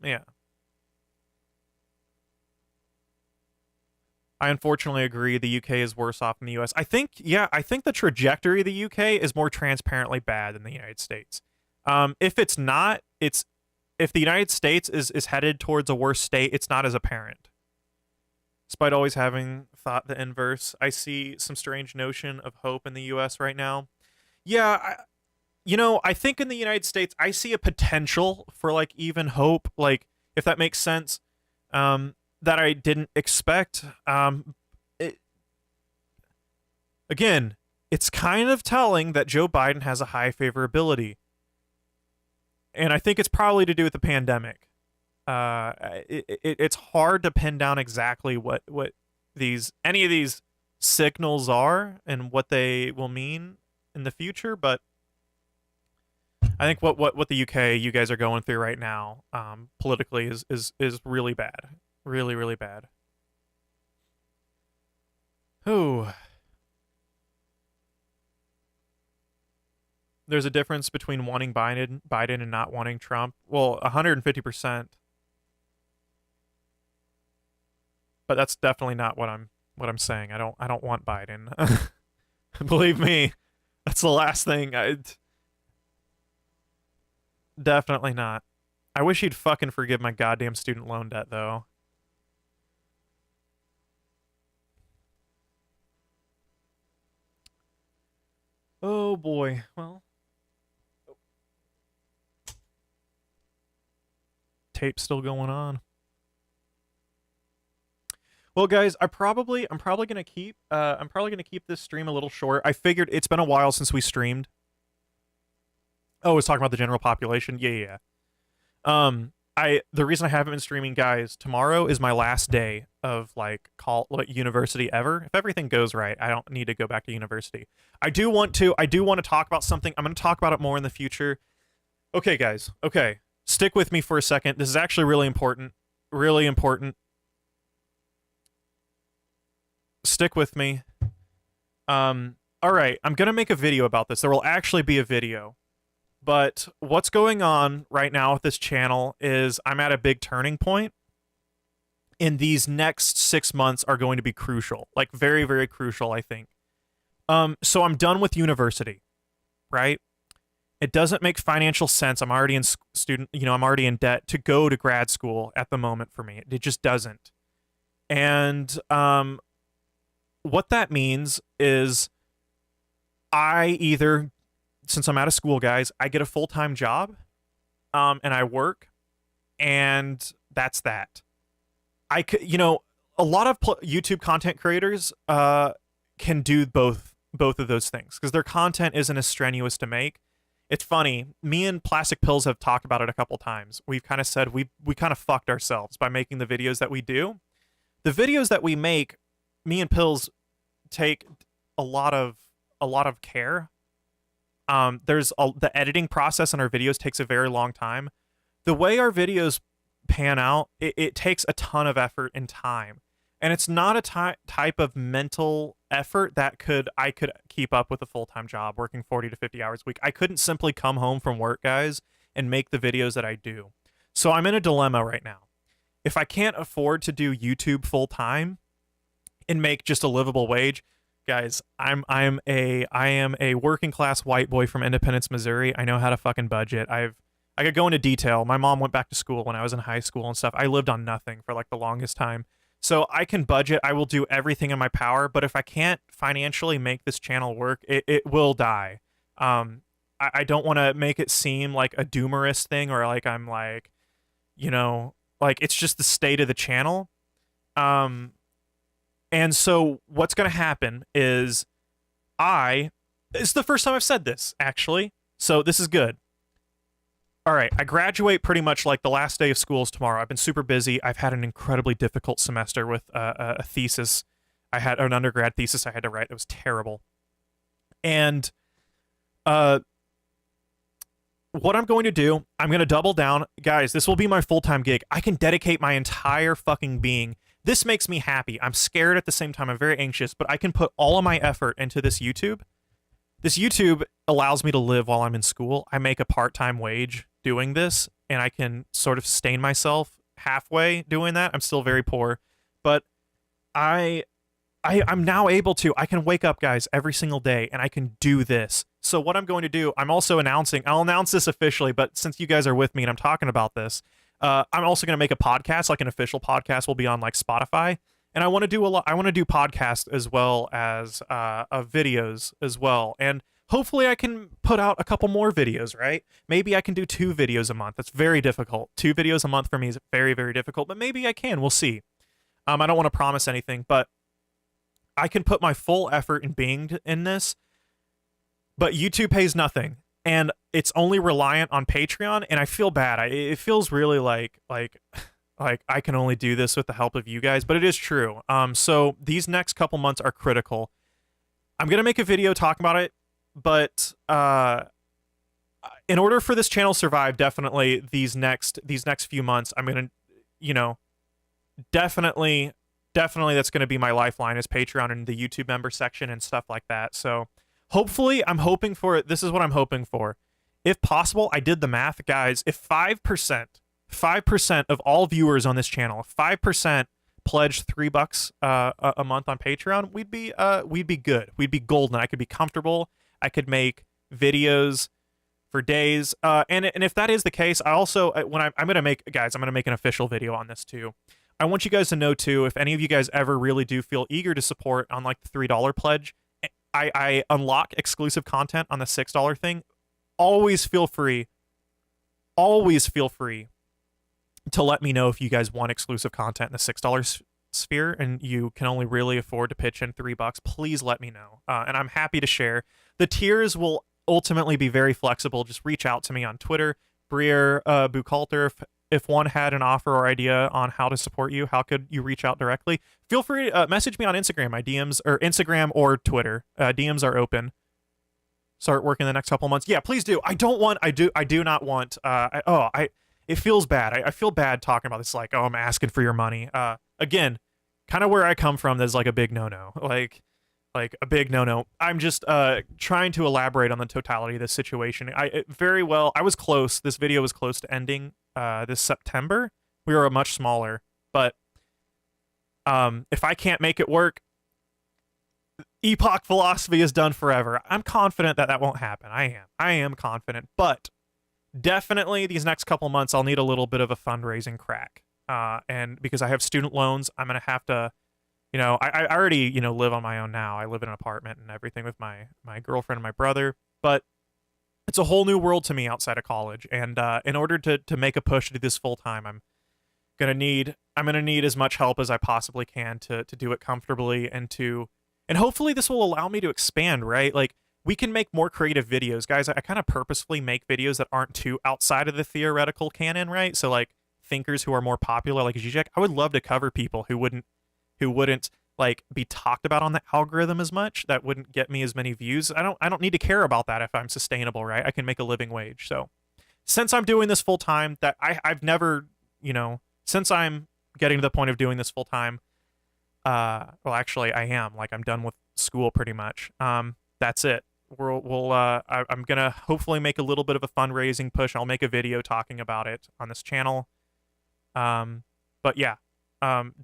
Yeah. I unfortunately agree the UK is worse off than the US. I think the trajectory of the UK is more transparently bad than the United States. If it's not, if the United States is headed towards a worse state, it's not as apparent. Despite always having thought the inverse, I see some strange notion of hope in the US right now. Yeah, I think in the United States, I see a potential for like even hope, like if that makes sense. That I didn't expect. Again, it's kind of telling that Joe Biden has a high favorability. And I think it's probably to do with the pandemic. It's hard to pin down exactly what any of these signals are and what they will mean in the future, but I think what the UK, you guys are going through right now, politically is really bad. Really, really bad. Ooh. There's a difference between wanting Biden and not wanting Trump. Well, 150%. But that's definitely not what I'm saying. I don't want Biden. Believe me, that's the last thing. Definitely not. I wish he'd fucking forgive my goddamn student loan debt, though. Oh boy. Well, tape's still going on. Well, guys, I'm probably gonna keep this stream a little short. I figured it's been a while since we streamed. Oh, I was talking about the general population. Yeah. The reason I haven't been streaming, guys, tomorrow is my last day of like university ever. If everything goes right, I don't need to go back to university. I do want to talk about something. I'm going to talk about it more in the future. Okay, guys. Okay. Stick with me for a second. This is actually really important. Really important. stick with me. All right, I'm gonna make a video about this. There will actually be a video. But what's going on right now with this channel is I'm at a big turning point, and these next 6 months are going to be crucial, like very, very crucial, I think. So I'm done with university, right? It doesn't make financial sense. I'm already in I'm already in debt to go to grad school at the moment for me. It just doesn't. And what that means is I either, since I'm out of school, guys, I get a full-time job, and I work, and that's that. I could, a lot of YouTube content creators can do both of those things because their content isn't as strenuous to make. It's funny. Me and Plastic Pills have talked about it a couple times. We've kind of said we kind of fucked ourselves by making the videos that we do. The videos that we make, me and Pills take a lot of care. The editing process on our videos takes a very long time. The way our videos pan out, it takes a ton of effort and time. And it's not a type of mental effort that I could keep up with a full-time job working 40 to 50 hours a week. I couldn't simply come home from work, guys, and make the videos that I do. So I'm in a dilemma right now. If I can't afford to do YouTube full-time and make just a livable wage, guys, I am a working class white boy from Independence, Missouri. I know how to fucking budget. I could go into detail. My mom went back to school when I was in high school and stuff. I lived on nothing for like the longest time. So I can budget. I will do everything in my power. But if I can't financially make this channel work, it will die. I don't want to make it seem like a doomerist thing or like I'm like, like it's just the state of the channel. And so what's going to happen is it's the first time I've said this, actually. So this is good. All right, I graduate pretty much like the last day of school is tomorrow. I've been super busy. I've had an incredibly difficult semester with a thesis. I had an undergrad thesis I had to write. It was terrible. And what I'm going to do, I'm going to double down. Guys, this will be my full-time gig. I can dedicate my entire fucking being. This makes me happy. I'm scared at the same time. I'm very anxious, but I can put all of my effort into this YouTube. This YouTube allows me to live while I'm in school. I make a part-time wage doing this, and I can sort of sustain myself halfway doing that. I'm still very poor, but I'm now able to. I can wake up, guys, every single day, and I can do this. So what I'm going to do, I'll announce this officially, but since you guys are with me and I'm talking about this, I'm also going to make a podcast, like an official podcast will be on like Spotify. And I want to do I want to do podcasts as well as videos as well. And hopefully I can put out a couple more videos, right? Maybe I can do 2 videos a month. That's very difficult. 2 videos a month for me is very, very difficult, but maybe I can. We'll see. I don't want to promise anything, but I can put my full effort in being in this. But YouTube pays nothing, and it's only reliant on Patreon, and I feel bad. It feels really like I can only do this with the help of you guys, but it is true. So these next couple months are critical. I'm gonna make a video talking about it, but in order for this channel to survive, definitely these next few months, I'm gonna, definitely that's gonna be my lifeline is Patreon and the YouTube member section and stuff like that. So hopefully, I'm hoping for it. This is what I'm hoping for. If possible, I did the math, guys. If 5% of all viewers on this channel, 5% pledged $3 a month on Patreon, we'd be good. We'd be golden. I could be comfortable. I could make videos for days. And if that is the case, I also I'm gonna make an official video on this too. I want you guys to know too, if any of you guys ever really do feel eager to support on like the $3 pledge, I unlock exclusive content on the $6 thing. Always feel free to let me know if you guys want exclusive content in the $6 sphere and you can only really afford to pitch in $3. Please let me know. And I'm happy to share. The tiers will ultimately be very flexible. Just reach out to me on Twitter, Brier Buchalter. If one had an offer or idea on how to support you, how could you reach out directly? Feel free to message me on Instagram. My DMs or Instagram or Twitter. DMs are open. Start working the next couple months. Yeah, please do. I do not want. It feels bad. I feel bad talking about this. Like, oh, I'm asking for your money. Again, kind of where I come from, there's like a big no-no. Like a big no-no. I'm just trying to elaborate on the totality of this situation. I was close. This video was close to ending this September. We were much smaller, but if I can't make it work, Epoch philosophy is done forever. I'm confident that that won't happen. I am confident, but definitely these next couple months I'll need a little bit of a fundraising crack. And because I have student loans, I'm gonna have to, I already, live on my own now. I live in an apartment and everything with my girlfriend and my brother, but it's a whole new world to me outside of college. And in order to make a push to do this full time, I'm gonna need as much help as I possibly can to do it comfortably and hopefully this will allow me to expand, right? Like we can make more creative videos, guys. I kind of purposefully make videos that aren't too outside of the theoretical canon, right? So like thinkers who are more popular, like Zizek, I would love to cover people who wouldn't like be talked about on the algorithm as much, that wouldn't get me as many views. I don't need to care about that if I'm sustainable, right? I can make a living wage. So since I'm doing this full time, that I've never, since I'm getting to the point of doing this full time, well actually I am, like I'm done with school pretty much. That's it. I'm gonna hopefully make a little bit of a fundraising push. I'll make a video talking about it on this channel. But yeah,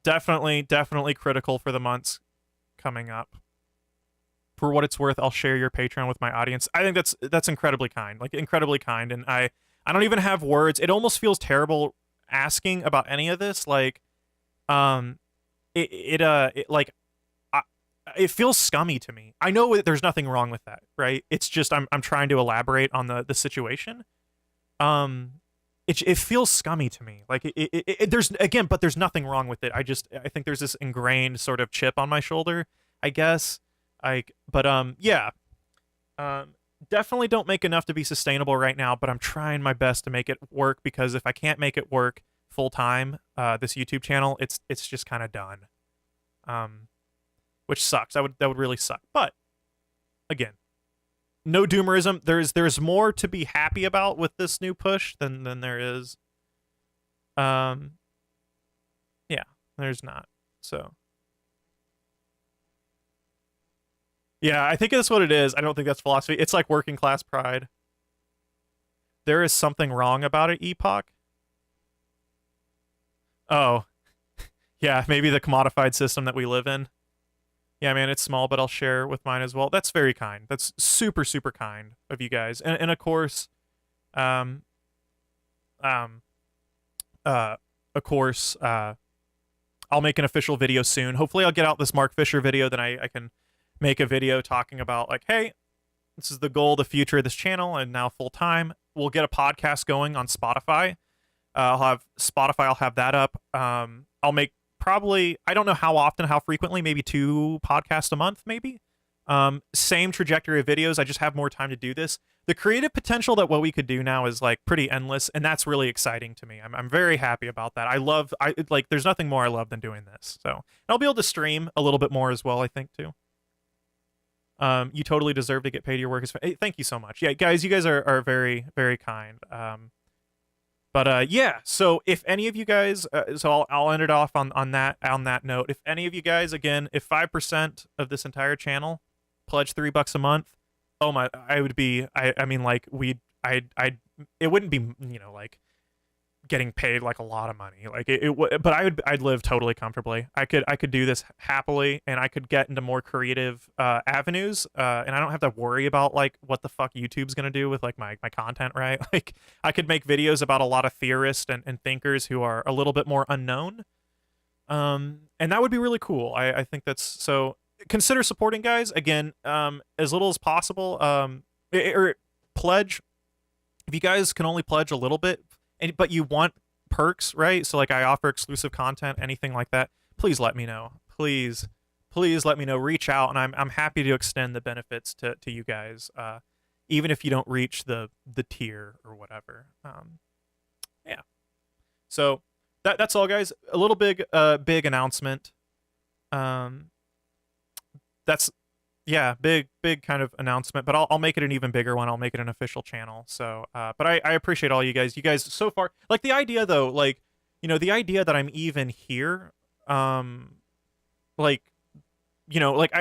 definitely critical for the months coming up. For what it's worth, I'll share your Patreon with my audience. I think that's incredibly kind, like incredibly kind. And I don't even have words. It almost feels terrible asking about any of this. Like, it feels scummy to me. I know there's nothing wrong with that, right? It's just I'm trying to elaborate on the situation. It feels scummy to me. Like but there's nothing wrong with it. I think there's this ingrained sort of chip on my shoulder, I guess. Yeah. Definitely don't make enough to be sustainable right now, but I'm trying my best to make it work, because if I can't make it work full time, this YouTube channel, it's just kind of done. Which sucks. That would really suck. But again, no doomerism. There's more to be happy about with this new push than there is. Yeah, there's not. So yeah, I think that's what it is. I don't think that's philosophy. It's like working class pride. There is something wrong about it, Epoch. Oh, yeah, maybe the commodified system that we live in. Yeah, man, it's small, but I'll share with mine as well. That's very kind. That's super, super kind of you guys. And of course, of course, I'll make an official video soon. Hopefully I'll get out this Mark Fisher video, then I can make a video talking about like, hey, this is the goal, the future of this channel, and now full time. We'll get a podcast going on Spotify. I'll have that up. I'll make probably, I don't know how often, how frequently, maybe 2 podcasts a month, maybe. Same trajectory of videos. I just have more time to do this. The creative potential that what we could do now is like pretty endless, and that's really exciting to me. I'm very happy about that. There's nothing more I love than doing this. So I'll be able to stream a little bit more as well, I think, too. You totally deserve to get paid. Your work is hey, thank you so much. Yeah, guys, you guys are very, very kind. Yeah, so if any of you guys, so I'll end it off on that note. If any of you guys, again, if 5% of this entire channel pledge $3 a month, oh my, I mean, like it wouldn't be, like getting paid like a lot of money, like but I'd live totally comfortably. I could do this happily, and I could get into more creative avenues, and I don't have to worry about like what the fuck YouTube's gonna do with like my content, right? Like I could make videos about a lot of theorists and thinkers who are a little bit more unknown, and that would be really cool. I think that's so. Consider supporting, guys, again, as little as possible, or pledge. If you guys can only pledge a little bit, but you want perks, right? So like I offer exclusive content, anything like that, please let me know. Please let me know. Reach out, and I'm happy to extend the benefits to you guys, even if you don't reach the tier or whatever. Yeah. So that's all, guys. A little big announcement. That's big kind of announcement, but I'll make it an even bigger one. I'll make it an official channel. So, but I appreciate all you guys. You guys so far, like the idea though, like, the idea that I'm even here, like, like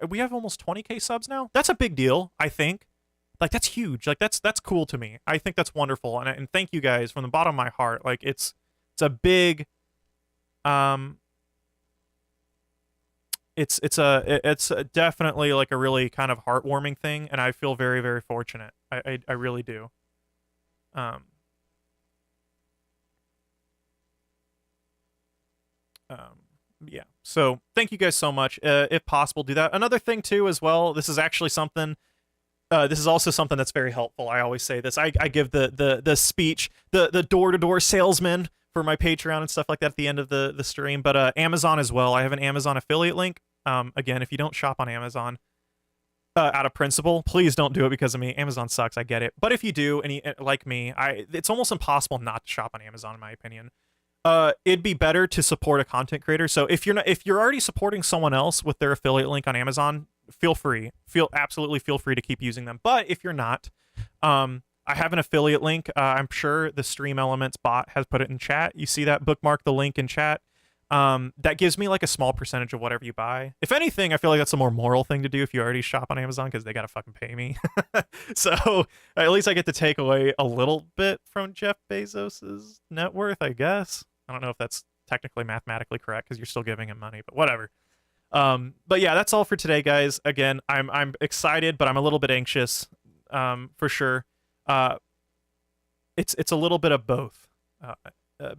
we have almost 20K subs now. That's a big deal, I think. Like, that's huge. Like, that's cool to me. I think that's wonderful, and thank you guys from the bottom of my heart. Like, it's a big, it's definitely like a really kind of heartwarming thing, and I feel very, very fortunate. I really do. Um, um, yeah. So thank you guys so much. If possible, do that. Another thing too, as well. This is actually something. This is also something that's very helpful. I always say this. I give the speech, the door to door salesman for my Patreon and stuff like that at the end of the stream. But Amazon as well. I have an Amazon affiliate link. Again, if you don't shop on Amazon, out of principle, please don't do it because of me. Amazon sucks. I get it. But if you do, and like me, it's almost impossible not to shop on Amazon, in my opinion. It'd be better to support a content creator. So if you're already supporting someone else with their affiliate link on Amazon, absolutely feel free to keep using them. But if you're not, I have an affiliate link. I'm sure the Stream Elements bot has put it in chat. You see that? Bookmark the link in chat. That gives me like a small percentage of whatever you buy. If anything, I feel like that's a more moral thing to do if you already shop on Amazon, because they gotta fucking pay me. So at least I get to take away a little bit from Jeff Bezos's net worth, I guess. I don't know if that's technically mathematically correct because you're still giving him money, but whatever. But yeah, that's all for today, guys. Again, I'm excited, but I'm a little bit anxious, for sure. It's a little bit of both,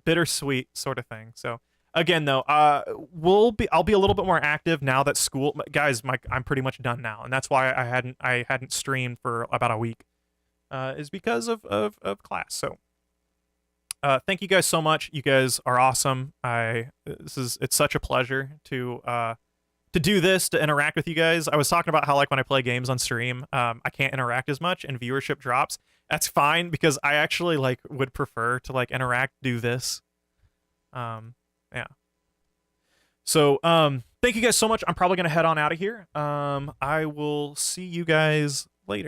bittersweet sort of thing. So again, though, I'll be a little bit more active now that school, guys. I'm pretty much done now, and that's why I hadn't streamed for about a week, is because of class. So. Thank you guys so much. You guys are awesome. It's such a pleasure to do this, to interact with you guys. I was talking about how, like, when I play games on stream, I can't interact as much and viewership drops. That's fine because I actually like would prefer to like interact, do this. Yeah. So thank you guys so much. I'm probably gonna head on out of here. I will see you guys later.